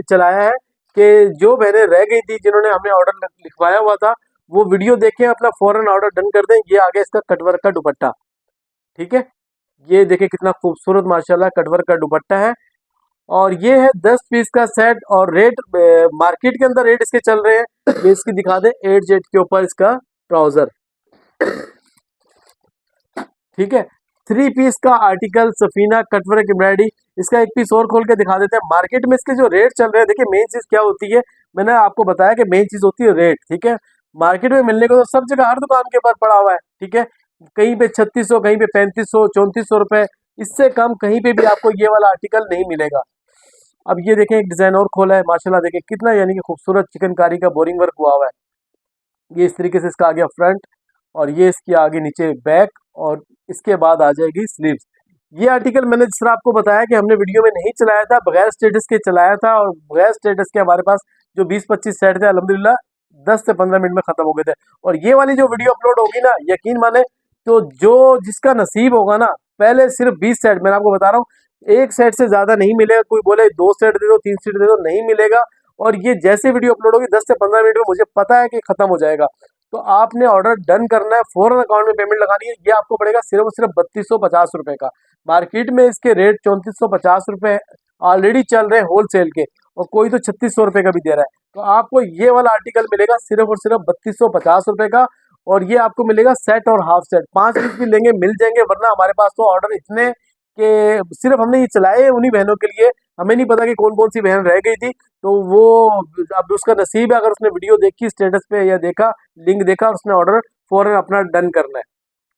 चलाया है कि जो बहनें रह गई थी जिन्होंने हमें ऑर्डर लिखवाया हुआ था, वो वीडियो देखें, अपना फौरन ऑर्डर डन कर दें। ये आ गया इसका कटवर्क का दुपट्टा, ठीक है। ये देखें कितना खूबसूरत माशाल्लाह कटवर्क का दुपट्टा है। और ये है 10 पीस का सेट। और रेट मार्केट के अंदर रेट इसके चल रहे हैं, ये इसकी दिखा दें, 8 जेट के ऊपर इसका ट्राउजर, ठीक है। 3 पीस का आर्टिकल सफीना कटवर्क एम्ब्रॉयडरी। इसका एक पीस और खोल के दिखा देते हैं। मार्केट में इसके जो रेट चल रहे हैं, देखिए मेन चीज क्या होती है, मैंने आपको बताया कि मेन चीज होती है रेट, ठीक है। मार्केट में मिलने को तो सब जगह हर दुकान के ऊपर पड़ा हुआ है, ठीक है। कहीं पे 3600, कहीं पे 3500, 3400 रुपए, इससे कम कहीं पे भी आपको ये वाला आर्टिकल नहीं मिलेगा। अब ये देखें, एक डिजाइन और खोला है माशाल्लाह, देखें कितना यानी कि खूबसूरत चिकनकारी का बोरिंग वर्क हुआ हुआ है। ये इस तरीके से इसका आ गया फ्रंट, और ये इसकी आगे नीचे बैक, और इसके बाद आ जाएगी स्लीव्स। ये आर्टिकल मैंने जिस तरह आपको बताया कि हमने वीडियो में नहीं चलाया था, बगैर स्टेटस के चलाया था। और बगैर स्टेटस के हमारे पास जो 20-25 सेट थे अल्हम्दुलिल्लाह 10 से 15 मिनट में खत्म हो गए थे। और ये वाली जो वीडियो अपलोड होगी ना, यकीन माने, तो जो जिसका नसीब होगा ना, पहले सिर्फ 20 सेट, मैं आपको बता रहा हूँ, एक सेट से ज्यादा नहीं मिलेगा। कोई बोले 2 सेट दे दो, 3 सेट दे दो, नहीं मिलेगा। और ये जैसे वीडियो अपलोड होगी 10 से 15 मिनट में मुझे पता है कि खत्म हो जाएगा। तो आपने ऑर्डर डन करना है, फौरन अकाउंट में पेमेंट लगानी है। ये आपको पड़ेगा सिर्फ और सिर्फ 3250 रुपए का। मार्केट में इसके रेट 3450 रुपए ऑलरेडी चल रहे हैं होलसेल के, और कोई तो 3600 रुपए का भी दे रहा है। तो आपको ये वाला आर्टिकल मिलेगा सिर्फ और सिर्फ 3250 रुपए का। और ये आपको मिलेगा सेट और हाफ सेट, 5 पीस भी लेंगे मिल जाएंगे, वरना हमारे पास तो ऑर्डर इतने कि सिर्फ हमने ये चलाए हैं उन्हीं बहनों के लिए। हमें नहीं पता कि कौन कौन सी बहन रह गई थी। तो वो अब उसका नसीब है, अगर उसने वीडियो देखी स्टेटस पे या देखा, लिंक देखा, और उसने ऑर्डर फौरन अपना डन करना है।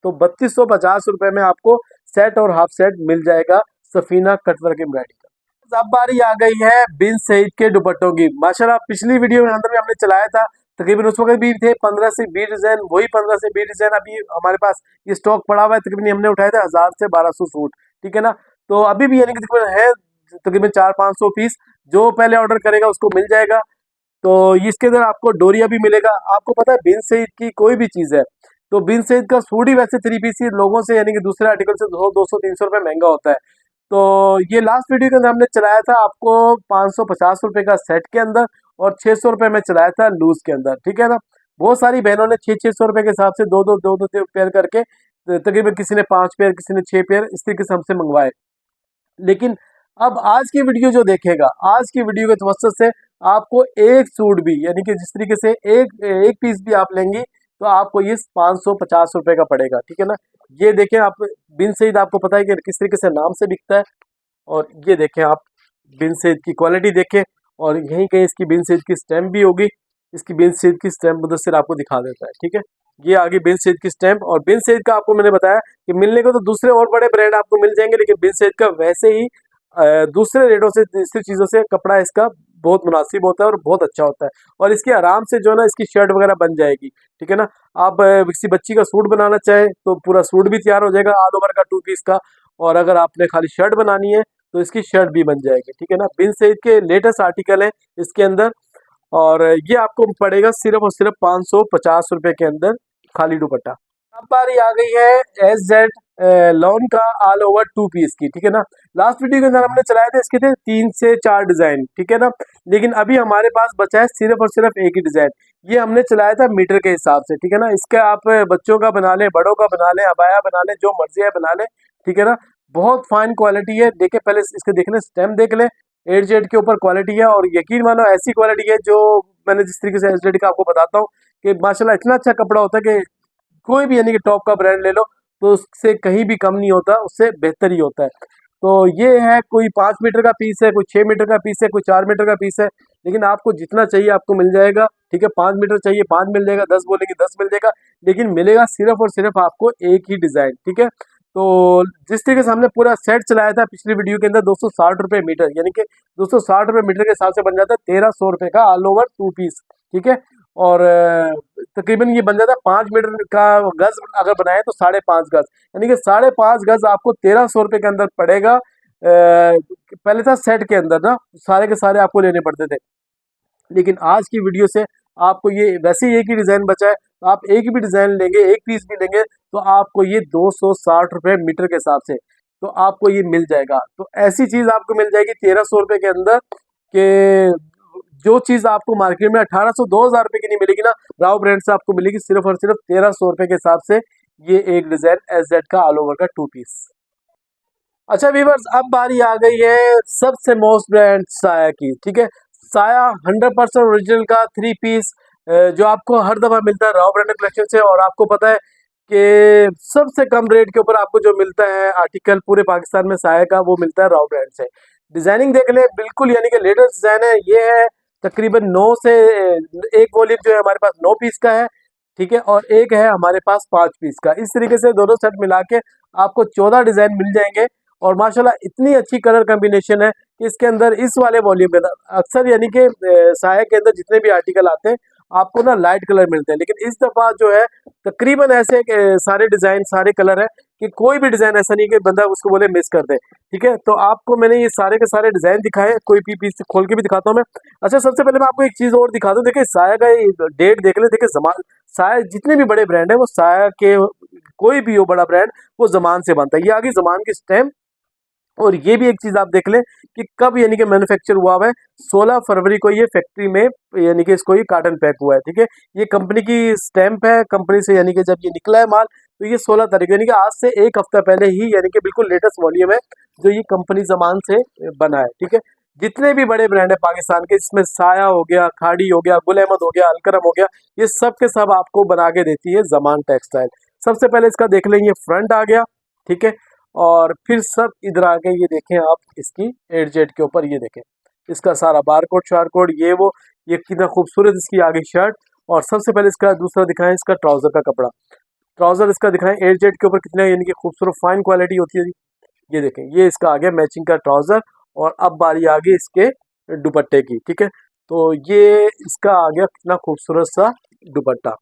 तो 3250 रुपए में आपको सेट और हाफ सेट मिल जाएगा सफीना कटवर्क एम्ब्रॉयडरी का। अब बारी आ गई है बिन सईद के दुपट्टों की। माशाल्लाह पिछली वीडियो के अंदर भी हमने चलाया था, तकरीबन उस वक्त भी थे 15 से 20 डिजाइन, वही 15 से 20 डिजाइन अभी हमारे पास ये स्टॉक पड़ा हुआ है। तकरीबन हमने उठाए थे 1000 से 1200 सूट, ठीक है ना। तो अभी भी यानी कि तकरीबन है तकरीबन 400-500 पीस, जो पहले ऑर्डर करेगा उसको मिल जाएगा। तो इसके अंदर आपको डोरिया भी मिलेगा। आपको पता है बिन सईद की कोई भी चीज है तो बिन सईद का सूट ही वैसे 3 पीस ही लोगों से यानी कि दूसरे आर्टिकल से 200-200-300 रुपए महंगा होता है। तो ये लास्ट वीडियो के अंदर हमने चलाया था आपको 550 रुपए का सेट के अंदर, और 600 रुपए में चलाया था लूज के अंदर, ठीक है ना। बहुत सारी बहनों ने 600-600 रुपए के हिसाब से दो पेयर करके, तकरीबन किसी ने 5 पेयर, किसी ने 6 पेयर, इस तरीके से हमसे मंगवाए। लेकिन अब आज की वीडियो जो देखेगा, आज की वीडियो के तवज्जो से आपको एक सूट भी यानी कि जिस तरीके से एक एक पीस भी आप लेंगी तो आपको ये 550 रुपए का पड़ेगा, ठीक है ना। ये देखें आप, बिन सईद आपको पता है कि किस तरीके से नाम से बिकता है। और ये देखें आप, बिन सईद की क्वालिटी देखें, और यहीं कहीं इसकी बिन सईद की स्टैंप भी होगी। इसकी बिन सईद की स्टैंप मुदस्सिर आपको दिखा देता है, ठीक है। ये आगे बिन सईद की स्टैंप। और बिन सईद का आपको मैंने बताया कि मिलने को तो दूसरे और बड़े ब्रांड आपको मिल जाएंगे, लेकिन बिन सईद का वैसे ही दूसरे रेटों से, दूसरी चीज़ों से कपड़ा इसका बहुत मुनासिब होता है और बहुत अच्छा होता है। और इसकी आराम से जो है ना इसकी शर्ट वगैरह बन जाएगी, ठीक है ना। आप किसी बच्ची का सूट बनाना चाहे तो पूरा सूट भी तैयार हो जाएगा ऑल ओवर का 2 पीस का। और अगर आपने खाली शर्ट बनानी है तो इसकी शर्ट भी बन जाएगी, ठीक है ना। बिन सईद के लेटेस्ट आर्टिकल है इसके अंदर। और ये आपको पड़ेगा सिर्फ और सिर्फ 550 रुपए के अंदर खाली दुपट्टा। अब बारी आ गई है SZ लॉन का ऑल ओवर 2 पीस की, ठीक है ना। लास्ट वीडियो के अंदर हमने चलाए थे इसके थे 3 से 4 डिजाइन, ठीक है ना। लेकिन अभी हमारे पास बचा है सिर्फ और सिर्फ एक ही डिजाइन। ये हमने चलाया था मीटर के हिसाब से, ठीक है ना। इसके आप बच्चों का बना लें, बड़ों का बना लें, अबाया बना लें, जो मर्जी है बना लें, ठीक है ना। बहुत फाइन क्वालिटी है। देखिए पहले इसके देख लें, स्टेम देख लें, एट जेड के ऊपर क्वालिटी है, और यकीन मानो ऐसी क्वालिटी है जो मैंने जिस तरीके से एच का आपको बताता हूँ कि माशाल्लाह इतना अच्छा कपड़ा होता है कि कोई भी यानी कि टॉप का ब्रांड ले लो तो उससे कहीं भी कम नहीं होता, उससे बेहतर ही होता है। तो ये है, कोई 5 मीटर का पीस है, कोई 6 मीटर का पीस है, कोई 4 मीटर का पीस है, लेकिन आपको जितना चाहिए आपको मिल जाएगा, ठीक है। 5 मीटर चाहिए 5 मिल जाएगा, 10 बोलेंगे 10 मिल जाएगा, लेकिन मिलेगा सिर्फ और सिर्फ आपको एक ही डिजाइन, ठीक है। तो जिस तरीके से हमने पूरा सेट चलाया था पिछली वीडियो के अंदर, 260 रुपये मीटर, यानी कि 260 रुपये मीटर के हिसाब से बन जाता है 1300 रुपये का ऑल ओवर 2 पीस, ठीक है। और तकरीबन ये बन जाता है 5 मीटर का गज अगर बनाए तो 5.5 गज, यानी कि 5.5 गज आपको 1300 रुपये के अंदर पड़ेगा। पहले था सेट के अंदर ना सारे के सारे आपको लेने पड़ते थे, लेकिन आज की वीडियो से आपको ये वैसे ही एक ही डिज़ाइन बचा है, तो आप एक भी डिज़ाइन लेंगे, एक पीस भी लेंगे, तो आपको ये 260 रुपये मीटर के हिसाब से तो आपको ये मिल जाएगा। तो ऐसी चीज़ आपको मिल जाएगी 1300 रुपये के अंदर, के जो चीज़ आपको मार्केट में 1800 2000 रुपये की नहीं मिलेगी ना, राव ब्रांड से आपको मिलेगी सिर्फ और सिर्फ 1300 रुपये के हिसाब से। ये एक डिज़ाइन एस जेड का ऑल ओवर का 2 पीस। अच्छा वीवर्स, अब बारी आ गई है सबसे मोस्ट ब्रांड साया की, ठीक है। साया 100% ओरिजिनल का 3 पीस जो आपको हर दफ़ा मिलता है राव ब्रांड कलेक्शन से, और आपको पता है कि सबसे कम रेट के ऊपर आपको जो मिलता है आर्टिकल पूरे पाकिस्तान में साया का, वो मिलता है राव ब्रांड से। डिज़ाइनिंग देख लें, बिल्कुल यानी कि लेटेस्ट डिज़ाइन है। ये है तकरीबन 9 से एक वॉल्यूम जो है हमारे पास 9 पीस का है, ठीक है, और एक है हमारे पास 5 पीस का। इस तरीके से दोनों सेट मिला के आपको 14 डिज़ाइन मिल जाएंगे, और माशाल्लाह इतनी अच्छी कलर कॉम्बिनेशन है कि इसके अंदर इस वाले वॉल्यूम के अंदर अक्सर यानी कि साया के अंदर जितने भी आर्टिकल आते हैं आपको ना लाइट कलर मिलते हैं, लेकिन इस दफ़ा जो है तकरीबन ऐसे सारे डिज़ाइन सारे कलर हैं कि कोई भी डिज़ाइन ऐसा नहीं कि बंदा उसको बोले मिस कर दे, ठीक है। तो आपको मैंने ये सारे के सारे डिज़ाइन दिखाए, कोई भी पीस खोल के भी दिखाता हूँ मैं। अच्छा, सबसे पहले मैं आपको एक चीज़ और दिखा दूँ, देखिए साया का डेट देख ले, देखिए जमान साया जितने भी बड़े ब्रांड है वो साया के कोई भी हो बड़ा ब्रांड वो जमान से बनता है। ये आगे जमान की स्टैम्प, और ये भी एक चीज़ आप देख लें कि कब यानी कि मैन्युफैक्चर हुआ हुआ है, 16 फरवरी को ये फैक्ट्री में यानी कि इसको ये कार्टन पैक हुआ है, ठीक है। ये कंपनी की स्टैंप है, कंपनी से यानी कि जब ये निकला है माल तो ये 16 तारीख यानी कि आज से एक हफ्ता पहले ही यानी कि बिल्कुल लेटेस्ट वॉल्यूम है जो ये कंपनी जमान से बना है, ठीक है। जितने भी बड़े ब्रांड है पाकिस्तान के, इसमें साया हो गया, खाड़ी हो गया, गुल अहमद हो गया, अलकरम हो गया, ये सब के सब आपको बना के देती है जमान टेक्सटाइल। सबसे पहले इसका देख लें, ये फ्रंट आ गया, ठीक है। और फिर सब इधर आ गए, ये देखें आप इसकी एट जेड के ऊपर, ये देखें इसका सारा बारकोड शारकोड ये कितना खूबसूरत इसकी आगे शर्ट। और सबसे पहले इसका दूसरा दिखाएं, इसका ट्राउजर का कपड़ा, ट्राउजर इसका दिखाएं एट जेड के ऊपर कितना यानी कि खूबसूरत फाइन क्वालिटी होती है जी। ये देखें, ये इसका आ गया मैचिंग का ट्राउजर, और अब बारी आ गई इसके दुपट्टे की, ठीक है। तो ये इसका आ गया कितना खूबसूरत सा दुपट्टा।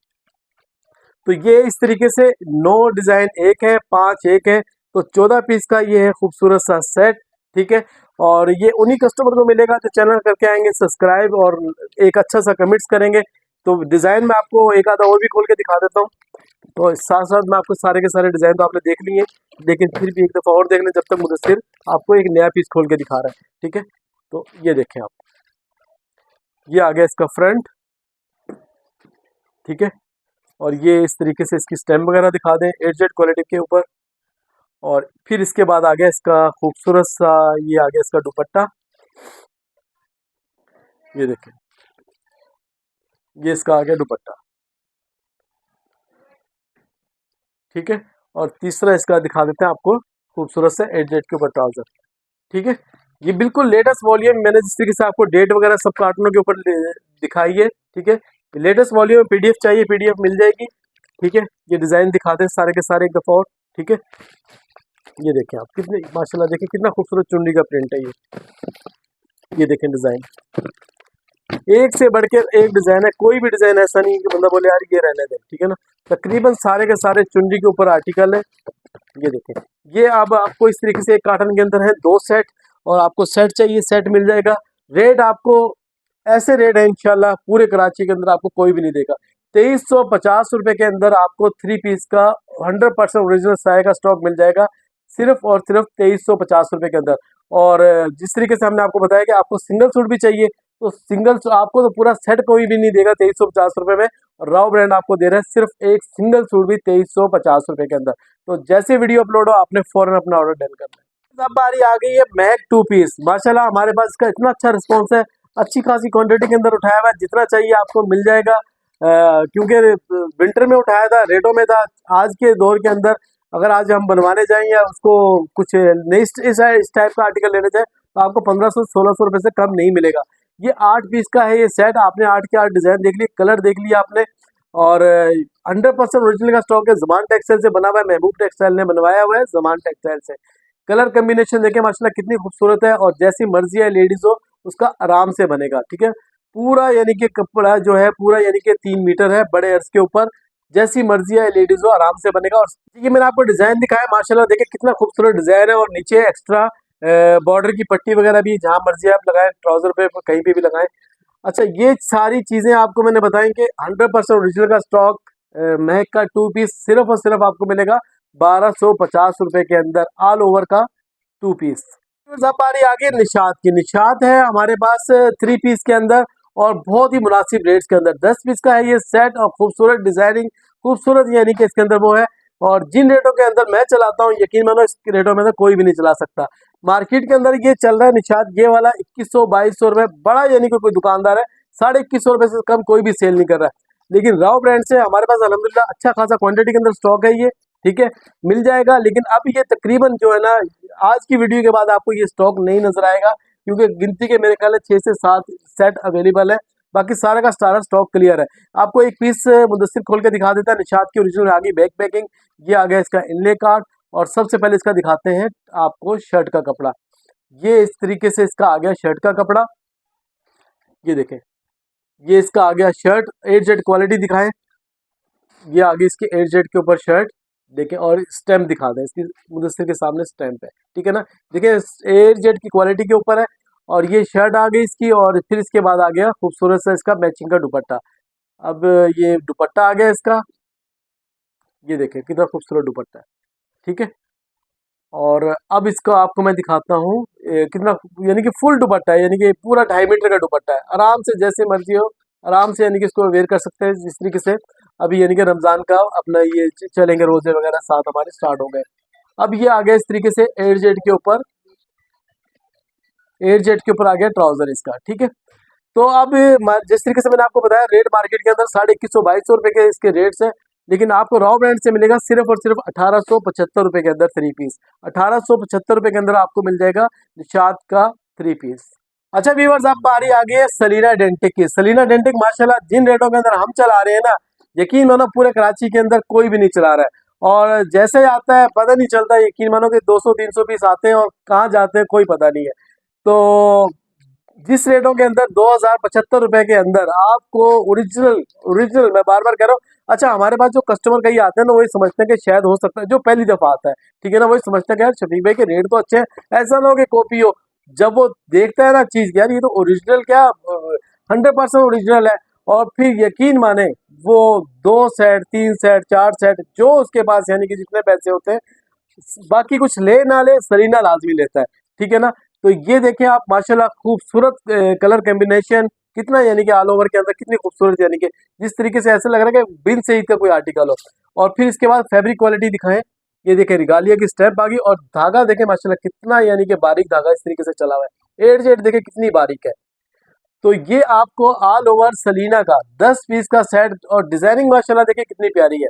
तो ये इस तरीके से 9 डिज़ाइन एक है, 5 एक है, तो 14 पीस का ये है खूबसूरत सा सेट, ठीक है। और ये उन्हीं कस्टमर को मिलेगा जो चैनल करके आएंगे सब्सक्राइब और एक अच्छा सा कमेंट्स करेंगे। तो डिज़ाइन मैं आपको एक आधा और भी खोल के दिखा देता हूँ। तो साथ साथ मैं आपको सारे के सारे डिज़ाइन तो आपने देख लिए, लेकिन फिर भी एक दफ़ा और देख लें जब तक मुदस्सिर आपको एक नया पीस खोल के दिखा रहा है, ठीक है। तो ये देखें आप, ये आ गया इसका फ्रंट, ठीक है। और ये इस तरीके से इसकी स्टेम वगैरह दिखा दें एट जेड क्वालिटी के ऊपर। और फिर इसके बाद आ गया इसका खूबसूरत सा, ये आ गया इसका दुपट्टा, ये देखें, ये इसका आ गया दुपट्टा, ठीक है। और तीसरा इसका दिखा देते हैं आपको खूबसूरत से एट जेड के ऊपर ट्राउजर, ठीक है। ये बिल्कुल लेटेस्ट वॉल्यूम, मैंने जिस तरीके से आपको डेट वगैरह सब कार्टूनों के ऊपर दिखाई है, ठीक है। लेटेस्ट वॉल्यूम पीडीएफ चाहिए, पीडीएफ मिल जाएगी, ठीक है। ये डिज़ाइन दिखाते हैं सारे के सारे एक दफ़ा और, ठीक है। ये देखें आप, कितने माशाल्लाह देखें कितना खूबसूरत चुन्नी का प्रिंट है ये देखें डिज़ाइन, एक से बढ़ के एक डिज़ाइन है, कोई भी डिज़ाइन ऐसा नहीं कि बंदा बोले यार ये रहने दे, ठीक है ना। तकरीबन सारे के सारे चुन्नी के ऊपर आर्टिकल है, ये देखें। ये अब आपको इस तरीके से एक कार्टन के अंदर है 2 सेट, और आपको सेट चाहिए सेट मिल जाएगा। रेट आपको ऐसे रेट है इंशाल्लाह पूरे कराची के अंदर आपको कोई भी नहीं देगा। 2350 रुपये के अंदर आपको 3 पीस का 100% ओरिजिनल साया का स्टॉक मिल जाएगा, सिर्फ और सिर्फ 2350 रुपये के अंदर। और जिस तरीके से हमने आपको बताया कि आपको सिंगल सूट भी चाहिए तो सिंगल आपको तो पूरा सेट कोई भी नहीं देगा 2350 रुपये में, और राव ब्रांड आपको दे रहा है सिर्फ एक सिंगल सूट भी 2350 रुपये के अंदर। तो जैसे वीडियो अपलोड हो आपने फौरन अपना ऑर्डर डन करना है। अब बारी आ गई है मैक 2 पीस। माशाल्लाह हमारे पास इसका इतना अच्छा रिस्पॉन्स है, अच्छी खासी क्वांटिटी के अंदर उठाया हुआ है, जितना चाहिए आपको मिल जाएगा। क्योंकि विंटर में उठाया था, रेटों में था। आज के दौर के अंदर अगर आज हम बनवाने जाएं या उसको कुछ नई इस टाइप का आर्टिकल लेने जाए तो आपको 1500-1600 रुपये से कम नहीं मिलेगा। ये 8 पीस का है ये सेट। आपने 8 के 8 डिजाइन देख लिए, कलर देख लिया आपने, और 100% ओरिजिनल का स्टॉक है। जमान टेक्सटाइल से बना हुआ है, महबूब टेक्सटाइल ने बनवाया हुआ है जमान टेक्सटाइल से। कलर कम्बिनेशन देखें माशाल्लाह कितनी खूबसूरत है, और जैसी मर्जी है लेडीज हो उसका आराम से बनेगा। ठीक है, पूरा यानी कि कपड़ा जो है पूरा यानी कि 3 मीटर है, बड़े अर्ज के ऊपर, जैसी मर्जी है लेडीज हो आराम से बनेगा। और ये मैंने आपको डिजाइन दिखाया, माशाल्लाह देखिए कितना खूबसूरत डिजाइन है, और नीचे एक्स्ट्रा बॉर्डर की पट्टी वगैरह भी जहां मर्जी आप लगाएं, ट्राउजर पे कहीं पे भी लगाएं। अच्छा, ये सारी चीजें आपको मैंने बताई कि 100% ओरिजिनल का स्टॉक महक का 2 पीस सिर्फ और सिर्फ आपको मिलेगा 1250 रुपए के अंदर, ऑल ओवर का 2 पीस। अब बारी आगे निशात की। निशात है हमारे पास 3 पीस के अंदर, और बहुत ही मुनासिब रेट्स के अंदर। 10 पीस का है ये सेट, और खूबसूरत डिजाइनिंग, खूबसूरत यानी कि इसके अंदर वो है। और जिन रेटों के अंदर मैं चलाता हूँ, यकीन मानो इस रेटों में तो कोई भी नहीं चला सकता। मार्केट के अंदर ये चल रहा है निशात ये वाला 2100-2200 रुपये, बड़ा यानी कि कोई दुकानदार है 2150 रुपये से कम कोई भी सेल नहीं कर रहा है। लेकिन राव ब्रांड से हमारे पास अल्हम्दुलिल्लाह अच्छा खासा क्वांटिटी के अंदर स्टॉक है ये। ठीक है, मिल जाएगा। लेकिन अब ये तकरीबन जो है ना, आज की वीडियो के बाद आपको ये स्टॉक नहीं नजर आएगा, क्योंकि गिनती के मेरे ख्याल है 6 से 7 सेट अवेलेबल है। बाकी सारा का सारा स्टॉक क्लियर है। आपको एक पीस मुदस्सिर खोल के दिखा देता है। निशात की ओरिजिनल आ गई बैक पैकिंग, ये आ गया इसका इनले कार्ड, और सबसे पहले इसका दिखाते हैं आपको शर्ट का कपड़ा। ये इस तरीके से इसका आ गया शर्ट का कपड़ा, ये देखें, ये इसका आ गया शर्ट। 8Z क्वालिटी दिखाएं, ये आ गई इसकी 8Z के ऊपर शर्ट देखें, और स्टैम्प दिखा दें इसकी, मुदस्सिर के सामने स्टैम्प है। ठीक है ना, देखिए 8Z की क्वालिटी के ऊपर है, और ये शर्ट आ गई इसकी, और फिर इसके बाद आ गया खूबसूरत सा इसका मैचिंग का दुपट्टा। अब ये दुपट्टा आ गया इसका, ये देखें कितना खूबसूरत दुपट्टा है। ठीक है, और अब इसको आपको मैं दिखाता हूँ कितना यानी कि फुल दुपट्टा है, यानी कि पूरा 2.5 मीटर का दुपट्टा है। आराम से जैसे मर्जी हो आराम से यानी कि इसको वेयर कर सकते हैं जिस तरीके से। अभी यानी कि रमजान का अपना ये चलेंगे, रोजे वगैरह साथ हमारे स्टार्ट हो गए। अब ये आ गया इस तरीके से 8Z के ऊपर, 8Z के ऊपर आ गया ट्राउजर इसका। ठीक है, तो अब जिस तरीके से मैंने आपको बताया रेट मार्केट के अंदर 2100-2200 रुपए के इसके रेट्स हैं, लेकिन आपको रॉ ब्रांड से मिलेगा सिर्फ और सिर्फ 1875 रुपए के अंदर 3 पीस। 1875 रुपए के अंदर आपको मिल जाएगा निशात का 3 पीस। अच्छा व्यूअर्स, अब बारी आ गई है सलीना डेंटिक की। सलीना डेंटिक माशाल्लाह जिन रेटों के अंदर हम चला रहे हैं ना, यकीन मानो पूरे कराची के अंदर कोई भी नहीं चला रहा है। और जैसे ही आता है पता नहीं चलता, यकीन मानो कि 200-300 पीस आते हैं और कहाँ जाते हैं कोई पता नहीं है। तो जिस रेटों के अंदर 2075 रुपए के अंदर आपको ओरिजिनल ओरिजिनल, मैं बार बार कह रहा हूँ। अच्छा, हमारे पास जो कस्टमर कहीं आते हैं ना, वही समझते हैं कि शायद हो सकता है, जो पहली दफा आता है ठीक है ना, वही समझता है कि यार शफीक भाई के रेट तो अच्छे हैं, ऐसा ना हो कि कॉपी हो। जब वो देखता है ना चीज, यार ये तो ओरिजिनल क्या 100% ओरिजिनल है, और फिर यकीन माने वो 2 सेट 3 सेट 4 सेट जो उसके पास यानी कि जितने पैसे होते हैं, बाकी कुछ ले ना ले सलीना लाजमी लेता है। ठीक है ना, तो ये देखें आप माशाल्लाह खूबसूरत कलर कॉम्बिनेशन, कितना यानी कि ऑल ओवर के अंदर कितनी खूबसूरत, यानी कि जिस तरीके से ऐसा लग रहा है कि बिन से का कोई आर्टिकल हो। और फिर इसके बाद फैब्रिक क्वालिटी दिखाएं, ये देखें रिगालिया की स्टेप आ गई, और धागा देखें माशाल्लाह कितना यानी कि बारीक धागा इस तरीके से चला हुआ है। 8 जेड देखें कितनी बारीक है। तो ये आपको ऑल ओवर सलीना का 10 पीस का सेट, और डिजाइनिंग माशाल्लाह देखें कितनी प्यारी है।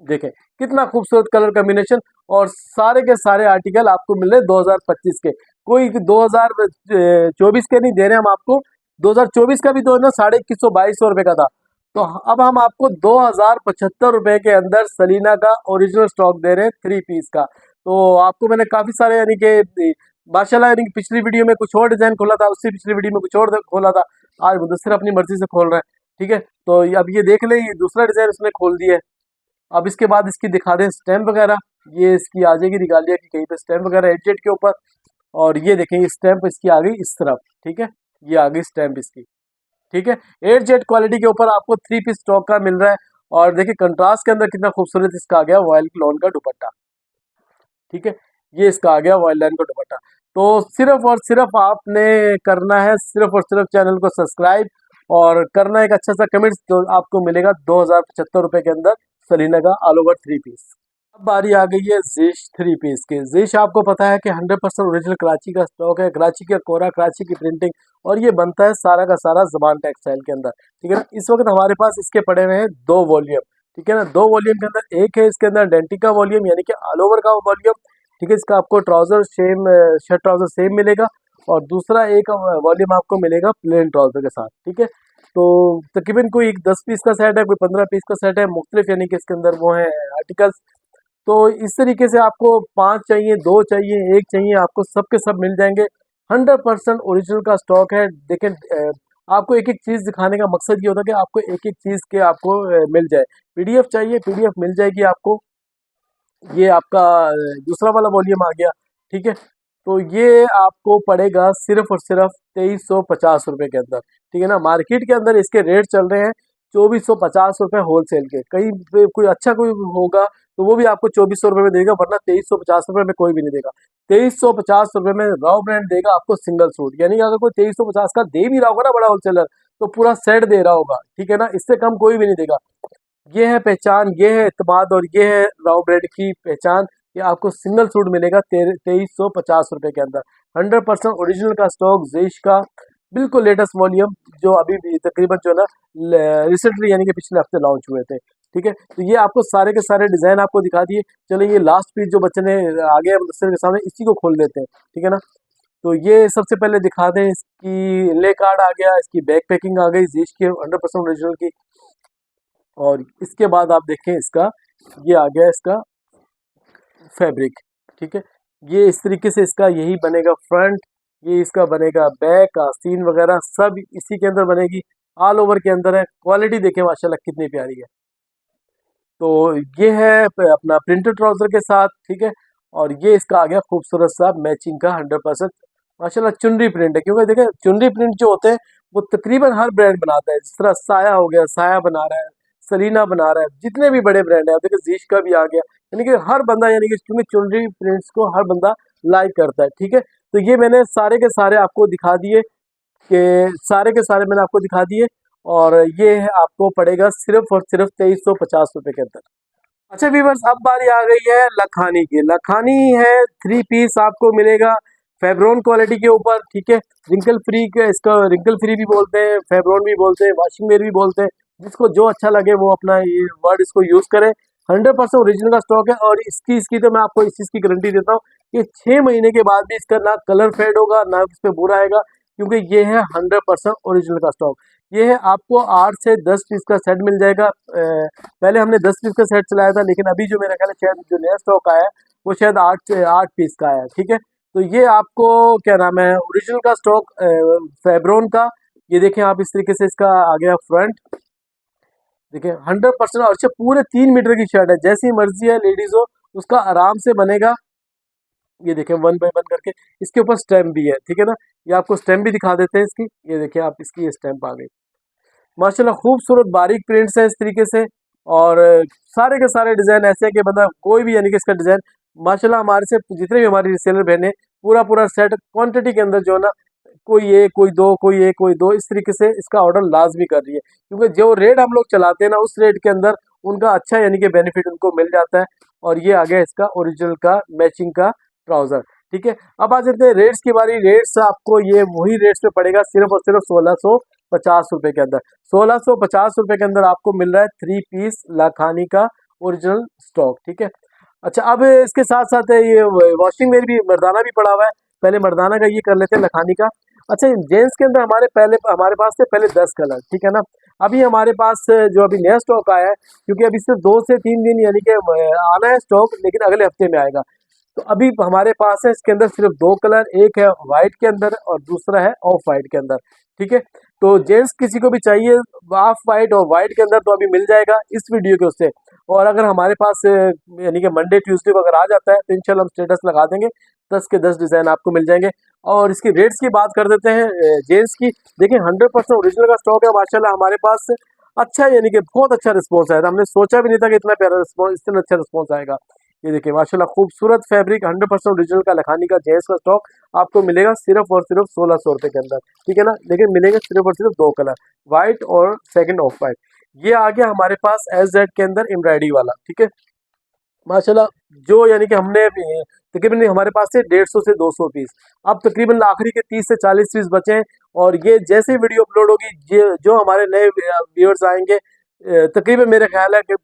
देखें कितना खूबसूरत कलर कॉम्बिनेशन, और सारे के सारे आर्टिकल आपको मिल रहे 2025 के, कोई 2024 के नहीं दे रहे हम आपको। 2024 का भी तो ना 2150-2200 रुपए का था। तो अब हम आपको 2075 रुपए के अंदर सलीना का ओरिजिनल स्टॉक दे रहे हैं 3 पीस का। तो आपको मैंने काफी सारे यानी कि माशाल्लाह, यानी कि पिछली वीडियो में कुछ और डिजाइन खोला था, उससे पिछली वीडियो में कुछ और खोला था, आज मुदस्सिर अपनी मर्जी से खोल रहा है। ठीक है, तो अब ये देख ले, ये दूसरा डिजाइन उसने खोल दिया है। अब इसके बाद इसकी दिखा दें स्टैम्प वगैरह, ये इसकी आ जाएगी रिगालिया की कहीं पे स्टैम्प वगैरह 8 जेड के ऊपर, और ये देखें ये स्टैम्प इसकी आ गई इस तरफ। ठीक है, ये आ गई स्टैम्प इसकी। ठीक है, 8 जेड क्वालिटी के ऊपर आपको 3 पीस स्टॉक का मिल रहा है, और देखिए कंट्रास्ट के अंदर कितना खूबसूरत इसका आ गया वॉयल लॉन का दुपट्टा। ठीक है, ये इसका आ गया वॉयल लाइन का दुपट्टा। तो सिर्फ और सिर्फ आपने करना है, सिर्फ और सिर्फ चैनल को सब्सक्राइब और करना एक अच्छा सा कमेंट्स, तो आपको मिलेगा 2075 रुपये के अंदर सलीना का ऑल ओवर 3 पीस। अब बारी आ गई है जिश 3 पीस की। जिश आपको पता है कि 100% ओरिजिनल कराची का स्टॉक है, कराची का कोरा, कराची की प्रिंटिंग, और ये बनता है सारा का सारा ज़मान टेक्सटाइल के अंदर, ठीक है ना। इस वक्त हमारे पास इसके पड़े हुए हैं 2 वॉल्यूम, ठीक है ना। 2 वॉल्यूम के अंदर एक है इसके अंदर डेंटिका वॉल्यूम यानी कि ऑल ओवर का वॉल्यूम, ठीक है। इसका आपको trouser same, shirt trouser same मिलेगा, और दूसरा एक वॉल्यूम आपको मिलेगा प्लेन ट्राउजर के साथ, ठीक है। तो तकरीबन कोई 10 पीस का सेट है, कोई 15 पीस का सेट है, मुख्तलिफ यानी कि इसके अंदर वो है आर्टिकल्स। तो इस तरीके से आपको 5 चाहिए, 2 चाहिए, 1 चाहिए, आपको सब के सब मिल जाएंगे। 100% ओरिजिनल का स्टॉक है। देखें, आपको एक एक चीज़ दिखाने का मकसद ये होता है कि आपको एक एक चीज़ के आपको मिल जाए। पीडीएफ चाहिए, पीडीएफ मिल जाएगी आपको। ये आपका दूसरा वाला वॉल्यूम आ गया, ठीक है। तो ये आपको पड़ेगा सिर्फ और सिर्फ 2350 रुपये के अंदर, ठीक है ना। मार्केट के अंदर इसके रेट चल रहे हैं 2450 रुपये होलसेल के। कहीं पे कोई अच्छा कोई होगा तो वो भी आपको 2400 रुपये में देगा, वरना 2350 रुपये में कोई भी नहीं देगा। 2350 रुपये में राव ब्रांड देगा आपको सिंगल सूट, यानी कि अगर कोई 2350 का दे भी रहा होगा ना बड़ा होलसेलर, तो पूरा सेट दे रहा होगा, ठीक है ना। इससे कम कोई भी नहीं देगा। ये है पहचान, ये है एतमाद, और ये है राव ब्रेड की पहचान। ये आपको सिंगल सूट मिलेगा 2350 रुपये के अंदर। 100% ओरिजिनल का स्टॉक जेश का, बिल्कुल लेटेस्ट वॉल्यूम, जो अभी भी तकरीबन जो है ना रिसेंटली यानी कि पिछले हफ्ते लॉन्च हुए थे, ठीक है। तो ये आपको सारे के सारे डिज़ाइन आपको दिखा दिए। चलो ये लास्ट पीस जो बच्चे ने आगे मुदस्सिर के सामने, इसी को खोल देते हैं, ठीक है ना। तो ये सबसे पहले दिखा दें, इसकी ले कार्ड आ गया, इसकी बैक पैकिंग आ गई जेश की 100% ओरिजिनल की। और इसके बाद आप देखें इसका, ये आ गया इसका फैब्रिक, ठीक है। ये इस तरीके से इसका यही बनेगा फ्रंट, ये इसका बनेगा बैक, आस्तीन वगैरह सब इसी के अंदर बनेगी, ऑल ओवर के अंदर है। क्वालिटी देखें माशाल्लाह कितनी प्यारी है। तो ये है अपना प्रिंटेड ट्राउजर के साथ, ठीक है। और ये इसका आ गया खूबसूरत सा मैचिंग का 100% माशाल्लाह चुनरी प्रिंट है, क्योंकि देखें चुनरी प्रिंट जो होते हैं वो तकरीबन हर ब्रांड बनाता है। जिस तरह साया हो गया, साया बना रहा है, सलीना बना रहा है, जितने भी बड़े ब्रांड है, देखिए जीश का भी आ गया, यानी कि हर बंदा, यानी कि क्योंकि चुनरी प्रिंट्स को हर बंदा लाइक करता है, ठीक है। तो ये मैंने सारे के सारे आपको दिखा दिए, कि सारे के सारे मैंने आपको दिखा दिए, और ये है आपको पड़ेगा सिर्फ और सिर्फ 2350 रुपये के अंदर। अच्छा व्यूवर्स, अब बारी आ गई है लखानी की। लखानी है 3 पीस, आपको मिलेगा फेब्रॉन क्वालिटी के ऊपर, ठीक है। रिंकल फ्री के, इसका रिंकल फ्री भी बोलते हैं, फेब्रॉन भी बोलते हैं, वॉशिंग मेड भी बोलते हैं, जिसको जो अच्छा लगे वो अपना ये वर्ड इसको यूज़ करें। 100% ओरिजिनल का स्टॉक है, और इसकी तो मैं आपको इस चीज़ की गारंटी देता हूँ कि 6 महीने के बाद भी इसका ना कलर फेड होगा, ना इस पर बुरा आएगा, क्योंकि ये है 100% ओरिजिनल का स्टॉक। ये है आपको 8 से 10 पीस का सेट मिल जाएगा। पहले हमने 10 पीस का सेट चलाया था, लेकिन अभी जो मेरा ख्याल है शायद जो नया स्टॉक आया है वो शायद 8 पीस का आया है, ठीक है। तो ये आपको क्या नाम है ओरिजिनल का स्टॉक फेब्रॉन का। ये देखें आप, इस तरीके से इसका आ गया फ्रंट, देखिए 100%, और अच्छा पूरे 3 मीटर की शर्ट है, जैसी मर्जी है लेडीज हो उसका आराम से बनेगा। ये देखें 1 बाय 1 करके इसके ऊपर स्टैम्प भी है, ठीक है ना। ये आपको स्टैम्प भी दिखा देते हैं इसकी, ये देखिए आप, इसकी ये स्टैम्प आ गई माशाल्लाह, खूबसूरत बारीक प्रिंट्स हैं इस तरीके से। और सारे के सारे डिज़ाइन ऐसे हैं कि मतलब कोई भी यानी कि इसका डिज़ाइन माशाल्लाह, हमारे से जितने भी हमारी रिसेलर बहनें पूरा पूरा सेट क्वांटिटी के अंदर जो है ना, कोई एक कोई दो, कोई एक कोई दो, इस तरीके से इसका ऑर्डर लाजमी कर रही है, क्योंकि जो रेट हम लोग चलाते हैं ना उस रेट के अंदर उनका अच्छा यानी कि बेनिफिट उनको मिल जाता है। और ये आ गया इसका ओरिजिनल का मैचिंग का ट्राउज़र, ठीक है। अब आ जाते हैं रेट्स की बारी। रेट्स आपको ये वही रेट्स पे पड़ेगा सिर्फ और सिर्फ 1650 रुपये के अंदर। 1650 रुपये के अंदर आपको मिल रहा है 3 पीस लाखानी का ओरिजिनल स्टॉक, ठीक है। अच्छा, अब इसके साथ साथ ये वॉशिंग मेड भी, मर्दाना भी पड़ा हुआ है। पहले मर्दाना का ये कर लेते हैं लखानी का। अच्छा, जेंट्स के अंदर हमारे पास थे पहले 10 कलर, ठीक है ना। अभी हमारे पास जो अभी नया स्टॉक आया है, क्योंकि अभी सिर्फ 2 से 3 दिन यानी कि आना है स्टॉक, लेकिन अगले हफ्ते में आएगा। तो अभी हमारे पास है इसके अंदर सिर्फ 2 कलर, एक है वाइट के अंदर और दूसरा है ऑफ वाइट के अंदर, ठीक है। तो जेंट्स किसी को भी चाहिए ऑफ वाइट और वाइट के अंदर तो अभी मिल जाएगा इस वीडियो के उससे। और अगर हमारे पास यानी कि मंडे ट्यूसडे को अगर आ जाता है तो इंशाल्लाह हम स्टेटस लगा देंगे, 10 के 10 डिज़ाइन आपको मिल जाएंगे। और इसकी रेट्स की बात कर देते हैं जेंट्स की। देखिए 100% ओरिजिनल का स्टॉक है माशाल्लाह हमारे पास। अच्छा, यानी कि बहुत अच्छा रिस्पॉन्स आया था, हमने सोचा भी नहीं था कि इतना प्यारा रिस्पॉन्स, इतना अच्छा रिस्पॉन्स आएगा। ये देखिए माशाल्लाह खूबसूरत फैब्रिक 100% ओरिजिनल का लखानी का जेंट्स का स्टॉक आपको मिलेगा सिर्फ और सिर्फ 1600 रुपये के अंदर, ठीक है ना। लेकिन मिलेंगे सिर्फ और सिर्फ दो कलर, व्हाइट और सेकंड ऑफ वाइट। ये आ गया हमारे पास SZ के अंदर एम्ब्रॉयडरी वाला, ठीक है माशाल्लाह। जो यानी कि हमने तकरीबन हमारे पास से 150 से 200 पीस, अब तकरीबन आखिरी के 30 से 40 पीस बचे हैं। और ये जैसे वीडियो अपलोड होगी, ये जो हमारे नए व्यूअर्स आएंगे, तकरीबन मेरा ख्याल है कि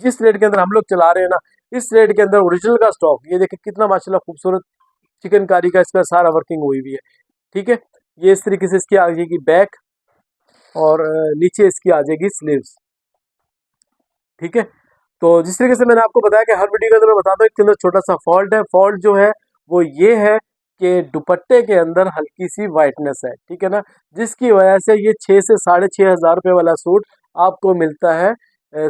जिस रेट के अंदर हम लोग चला रहे हैं ना, इस रेट के अंदर ओरिजिनल का स्टॉक, ये देखिए कितना माशाल्लाह खूबसूरत चिकनकारी का इसका सारा वर्किंग हुई हुई है, ठीक है। ये इस तरीके से इसकी आ जाएगी बैक, और नीचे इसकी आ जाएगी स्लीव्स, ठीक है। तो जिस तरीके से मैंने आपको बताया कि हर वीडियो के अंदर मैं बताता हूँ, इसके अंदर छोटा सा फॉल्ट है। फॉल्ट जो है वो ये है कि दुपट्टे के अंदर हल्की सी वाइटनेस है, ठीक है ना, जिसकी वजह से ये 6 से 6,500 रुपये वाला सूट आपको मिलता है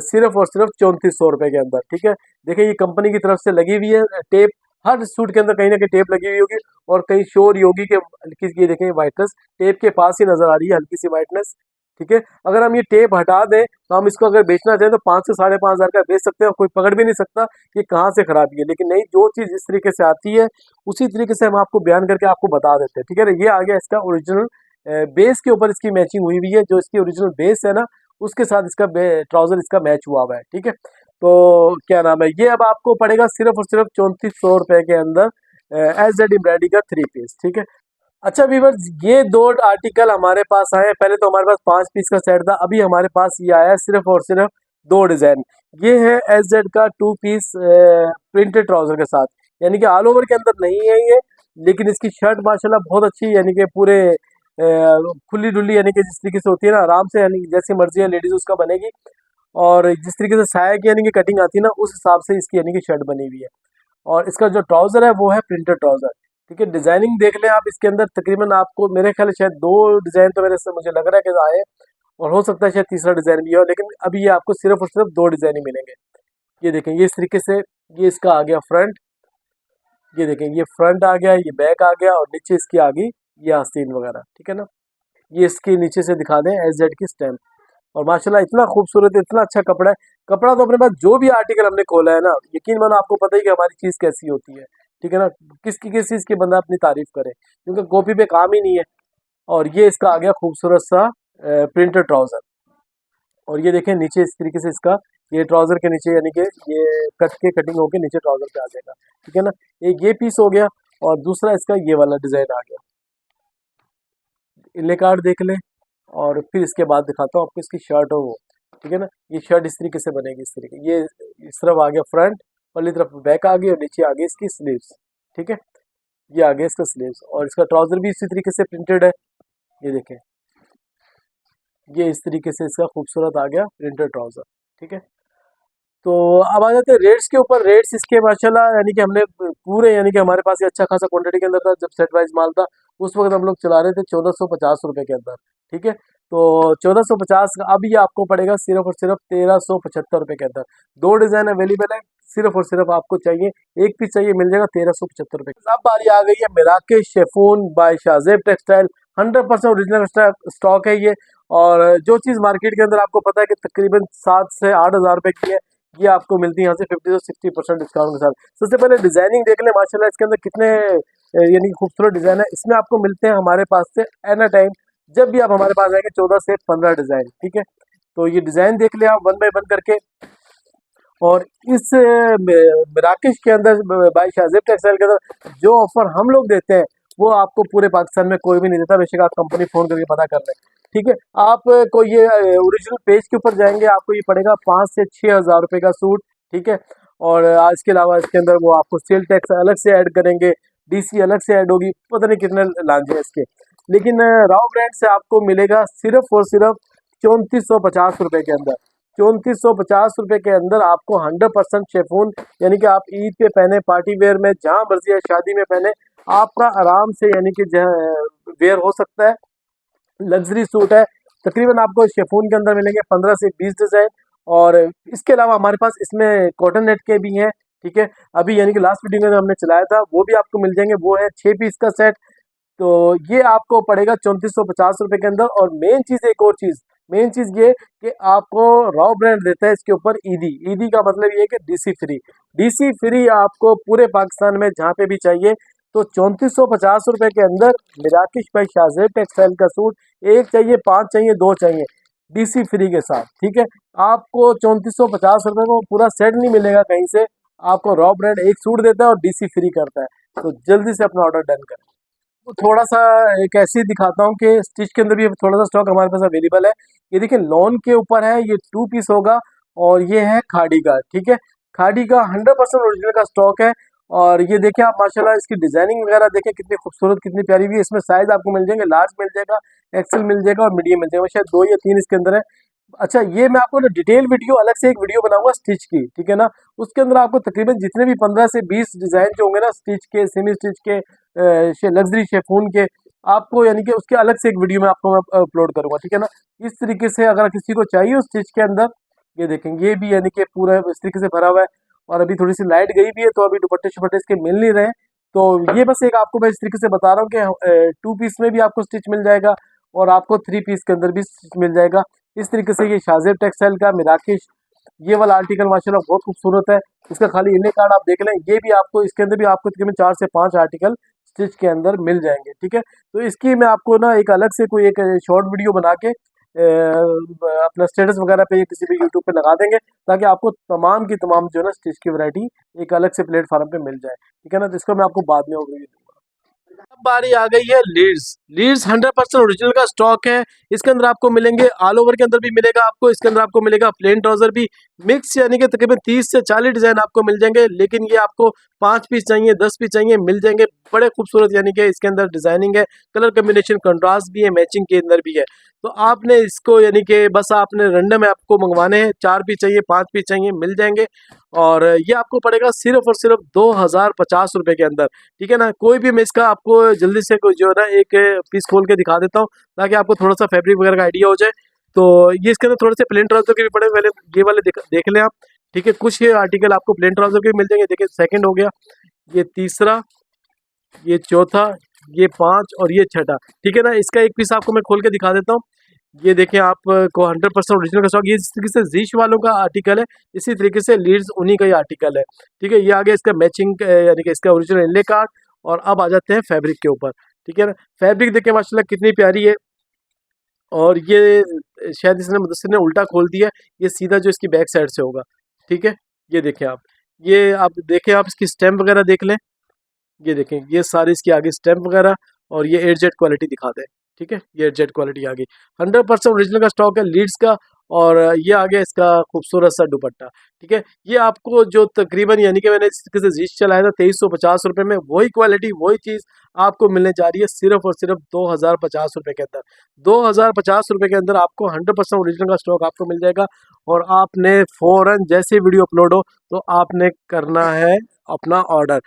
सिर्फ और सिर्फ 3400 रुपये के अंदर, ठीक है। देखिए ये कंपनी की तरफ से लगी हुई है टेप, हर सूट के अंदर कहीं ना कहीं टेप लगी हुई होगी, और कहीं शोर होगी कि हल्की सी, ये देखें वाइटनेस टेप के पास ही नजर आ रही है, हल्की सी वाइटनेस, ठीक है। अगर हम ये टेप हटा दें तो हम इसको अगर बेचना चाहें तो 5 से 5,500 का बेच सकते हैं, और कोई पकड़ भी नहीं सकता कि कहाँ से खराबी है। लेकिन नहीं, जो चीज़ जिस तरीके से आती है उसी तरीके से हम आपको बयान करके आपको बता देते हैं, ठीक है ना। ये आ गया इसका ओरिजिनल बेस के ऊपर इसकी मैचिंग हुई हुई है, जो इसकी ओरिजिनल बेस है ना, उसके साथ इसका ट्राउजर इसका मैच हुआ हुआ है, ठीक है। तो क्या नाम है, ये अब आपको पड़ेगा सिर्फ और सिर्फ 3400 रुपये के अंदर SZ एम्ब्रॉयडरी का 3 पीस, ठीक है। अच्छा व्यूअर्स, ये दो आर्टिकल हमारे पास आए हैं। पहले तो हमारे पास 5 पीस का सेट था, अभी हमारे पास ये आया है सिर्फ और सिर्फ दो डिजाइन। ये है SZ का 2 पीस प्रिंटेड ट्राउजर के साथ, यानी कि ऑल ओवर के अंदर नहीं है ये, लेकिन इसकी शर्ट माशाल्लाह बहुत अच्छी, यानी कि पूरे खुली डुली, यानी कि जिस तरीके से होती है ना, आराम से, यानी कि जैसी मर्जी है लेडीज उसका बनेगी। और जिस तरीके से साया की यानी कि कटिंग आती है ना, उस हिसाब से इसकी यानी कि शर्ट बनी हुई है। और इसका जो ट्राउजर है वो है प्रिंटेड ट्राउजर, ठीक है। डिजाइनिंग देख लें आप, इसके अंदर तकरीबन आपको मेरे ख्याल से शायद दो डिजाइन तो मेरे से मुझे लग रहा है कि आए, और हो सकता है शायद तीसरा डिजाइन भी हो, लेकिन अभी ये आपको सिर्फ और सिर्फ दो डिजाइन ही मिलेंगे। ये देखें, ये इस तरीके से, ये इसका आ गया फ्रंट, ये देखें ये फ्रंट आ गया, ये बैक आ गया, और नीचे इसकी आ गई ये आस्तीन वगैरह, ठीक है ना। ये इसके नीचे से दिखा दें SZ की स्टैम्प। और माशाल्लाह इतना खूबसूरत है, इतना अच्छा कपड़ा है। कपड़ा तो अपने पास जो भी आर्टिकल हमने खोला है ना, यकीन मानो आपको पता ही कि हमारी चीज़ कैसी होती है, ठीक है ना। किस चीज़ की बंदा अपनी तारीफ करे, क्योंकि कॉपी पे काम ही नहीं है। और ये इसका आ गया खूबसूरत सा प्रिंटेड ट्राउजर। और ये देखें नीचे इस तरीके से इसका, ये ट्राउजर के नीचे यानी कि ये कट के कटिंग होके नीचे ट्राउजर पे आ जाएगा, ठीक है ना। एक ये पीस हो गया, और दूसरा इसका ये वाला डिजाइन आ गया। इले कार्ड देख लें, और फिर इसके बाद दिखाता हूँ आपको इसकी शर्ट हो वो, ठीक है ना। ये शर्ट इस तरीके से बनेगी, इस तरीके, ये इस तरफ आ गया फ्रंट, पहली तरफ बैक आ गई, और नीचे आ गई इसकी स्लीव्स, ठीक है। ये आ गया इसका स्लीव्स, और इसका ट्राउजर भी इसी तरीके से प्रिंटेड है, ये देखें, ये इस तरीके से इसका खूबसूरत आ गया प्रिंटेड ट्राउजर, ठीक है। तो अब आ जाते हैं रेट्स के ऊपर। रेट्स इसके माशाल्लाह यानी कि हमने पूरे, यानी कि हमारे पास ये अच्छा खासा क्वांटिटी के अंदर था, जब सेट वाइज माल था उस वक्त हम लोग चला रहे थे 1450 रुपये के अंदर, ठीक है। तो 1450 का अब ये आपको पड़ेगा सिर्फ और सिर्फ 1375 रुपये के अंदर। दो डिज़ाइन अवेलेबल है, सिर्फ और सिर्फ आपको चाहिए, एक पीस चाहिए, मिल जाएगा 1375 रुपये। अब बारी आ गई है Marrakesh chiffon by Shahzeb textile. 100% original stock है ये। और जो चीज़ मार्केट के अंदर आपको पता है कि तकरीबन 7 से 8,000 रुपये की है, ये आपको मिलती है यहाँ से 50 से 60% डिस्काउंट के साथ। सबसे पहले डिजाइनिंग देख लें, माशाल्लाह इसके अंदर कितने यानी खूबसूरत डिजाइन है। इसमें आपको मिलते हैं हमारे पास से एना टाइम, जब भी आप हमारे पास आएंगे 14 से 15 डिजाइन, ठीक है। तो ये डिजाइन देख लें आप वन बाय वन करके। और इस मिराकिश के अंदर बाई शाहजेब टेक्सटाइल के अंदर जो ऑफर हम लोग देते हैं वो आपको पूरे पाकिस्तान में कोई भी नहीं देता, बेशक आप कंपनी फोन करके पता कर लें, ठीक है। आप को ये ओरिजिनल पेज के ऊपर जाएंगे, आपको ये पड़ेगा 5 से 6 हज़ार रुपये का सूट, ठीक है। और आज के अलावा इसके अंदर वो आपको सेल टैक्स अलग से ऐड करेंगे, DC अलग से ऐड होगी, पता नहीं कितने लांझे हैं इसके। लेकिन राव ब्रांड से आपको मिलेगा सिर्फ और सिर्फ 3450 रुपये के अंदर। 3450 रुपये के अंदर आपको 100% शेफून, यानी कि आप ईद पे पहने, पार्टी वेयर में, जहाँ मर्जी है, शादी में पहने, आपका आराम से यानी कि वेयर हो सकता है। लग्जरी सूट है। तकरीबन आपको शेफून के अंदर मिलेंगे 15 से 20 डिजाइन। और इसके अलावा हमारे पास इसमें कॉटन नेट के भी हैं, ठीक है। अभी यानी कि लास्ट वीडियो में हमने चलाया था, वो भी आपको मिल जाएंगे। वो है 6 पीस का सेट। तो ये आपको पड़ेगा 3450 रुपये के अंदर। और मेन चीज़, एक और चीज़, मेन चीज ये कि आपको रॉ ब्रांड देता है इसके ऊपर ईदी। ईदी का मतलब ये है कि डीसी फ्री। डीसी फ्री आपको पूरे पाकिस्तान में जहाँ पे भी चाहिए तो 3450 रुपए के अंदर मिराकिश भाई शाहजेब टेक्सटाइल का सूट, एक चाहिए, पांच चाहिए, दो चाहिए, डीसी फ्री के साथ। ठीक है, आपको 3450 रुपए को पूरा सेट नहीं मिलेगा कहीं से। आपको रॉ ब्रांड एक सूट देता है और डीसी फ्री करता है। तो जल्दी से अपना ऑर्डर डन करें। तो थोड़ा सा एक ऐसे ही दिखाता हूँ कि स्टिच के अंदर भी थोड़ा सा स्टॉक हमारे पास अवेलेबल है। ये देखिए लॉन के ऊपर है, ये 2 पीस होगा और ये है खाड़ी का। ठीक है, खाड़ी का 100% ओरिजिनल का स्टॉक है। और ये देखिए आप माशाल्लाह इसकी डिजाइनिंग वगैरह देखें कितनी खूबसूरत, कितनी प्यारी भी है। इसमें साइज आपको मिल जाएंगे, लार्ज मिल जाएगा, एक्सेल मिल जाएगा और मीडियम मिल जाएगा। शायद 2 या 3 इसके अंदर है। अच्छा, ये मैं आपको ना डिटेल वीडियो अलग से एक वीडियो बनाऊंगा स्टिच की, ठीक है ना। उसके अंदर आपको तकरीबन जितने भी 15 से 20 डिजाइन जो होंगे ना स्टिच के, सेमी स्टिच के, लग्जरी शेफून के, आपको यानी कि उसके अलग से एक वीडियो में आपको मैं अपलोड करूंगा, ठीक है ना। इस तरीके से अगर किसी को चाहिए उस स्टिच के अंदर, ये देखेंगे ये भी यानी कि पूरा इस तरीके से भरा हुआ है। और अभी थोड़ी सी लाइट गई भी है तो अभी दुपट्टे शुपट्टे इसके मिल नहीं रहे। तो ये बस एक आपको मैं इस तरीके से बता रहा हूँ कि 2 पीस में भी आपको स्टिच मिल जाएगा और आपको 3 पीस के अंदर भी स्टिच मिल जाएगा। इस तरीके से ये शाहजेब टेक्सटाइल का मिराकिश, ये वाला आर्टिकल माशाल्लाह बहुत खूबसूरत है। इसका खाली इन्हें कार्ड आप देख लें, ये भी आपको इसके अंदर भी आपको तकरीबन 4 से 5 आर्टिकल स्टिच के अंदर मिल जाएंगे। ठीक है, तो इसकी मैं आपको ना एक अलग से कोई एक शॉर्ट वीडियो बना के अपना स्टेटस वगैरह पे या किसी भी यूट्यूब पे लगा देंगे, ताकि आपको तमाम की तमाम जो है ना स्टिच की वैरायटी एक अलग से प्लेटफॉर्म पे मिल जाए। ठीक है ना, तो इसको मैं आपको बाद में ओवरव्यू दूंगा। अब बारी आ गई है लीड्स। लीड्स 100% ओरिजिनल का स्टॉक है। इसके अंदर आपको मिलेंगे ऑल ओवर के अंदर भी मिलेगा आपको, इसके अंदर आपको मिलेगा प्लेन ट्राउजर भी मिक्स, यानी कि तकरीबन 30 से 40 डिजाइन आपको मिल जाएंगे। लेकिन ये आपको 5 पीस चाहिए, 10 पीस चाहिए, मिल जाएंगे। बड़े खूबसूरत यानी कि इसके अंदर डिजाइनिंग है, कलर कम्बिनेशन कंट्रास्ट भी है, मैचिंग के अंदर भी है। तो आपने इसको यानी कि बस आपने रैंडम में आपको मंगवाने हैं, 4 पीस चाहिए, 5 पीस चाहिए, मिल जाएंगे। और ये आपको पड़ेगा सिर्फ और सिर्फ 2050 रुपए के अंदर। ठीक है ना, कोई भी मैं इसका आपको जल्दी से कोई जो है ना एक पीस खोल के दिखा देता हूँ, ताकि आपको थोड़ा सा फैब्रिक वगैरह का आइडिया हो जाए। तो ये इसके अंदर थोड़े से प्लेन ट्राउजर के भी पड़े पहले, ये वाले देख लें आप। ठीक है, कुछ ये आर्टिकल आपको प्लेन ट्राउजर के भी मिल जाएंगे। देखिए सेकंड हो गया, ये तीसरा, ये चौथा, ये 5 और ये छठा। ठीक है ना, इसका एक पीस आपको मैं खोल के दिखा देता हूँ। ये देखें आपको 100% ओरिजिनल का स्टॉक, ये इस तरीके से जीश वालों का आर्टिकल है। इसी तरीके से लीड्स उन्हीं का ही आर्टिकल है। ठीक है, ये आ गया इसका मैचिंग यानी कि इसका ओरिजिनल इनले कार्ड। और अब आ जाते हैं फैब्रिक के ऊपर। ठीक है ना, फैब्रिक देखें माशाल्लाह कितनी प्यारी है। और ये शायद इसने मुदस्सिर ने उल्टा खोल दिया, ये सीधा जो इसकी बैक साइड से होगा। ठीक है, ये देखें आप, ये आप देखें, आप इसकी स्टैम्प वगैरह देख लें। ये देखें, ये सारी इसकी आगे स्टैम्प वगैरह, और ये 8Z क्वालिटी दिखा दें। ठीक है, ये 8Z क्वालिटी आ गई। 100% ओरिजिनल का स्टॉक है लीड्स का। और ये आ गया इसका खूबसूरत सा दुपट्टा। ठीक है, ये आपको जो तकरीबन यानी कि मैंने इस तरीके से जीश चलाया था 2350 रुपये में, वही क्वालिटी वही चीज़ आपको मिलने जा रही है सिर्फ और सिर्फ 2050 रुपये के अंदर। 2050 रुपये के अंदर आपको 100% ओरिजिनल का स्टॉक आपको मिल जाएगा। और आपने फ़ौरन जैसे वीडियो अपलोड हो तो आपने करना है अपना ऑर्डर।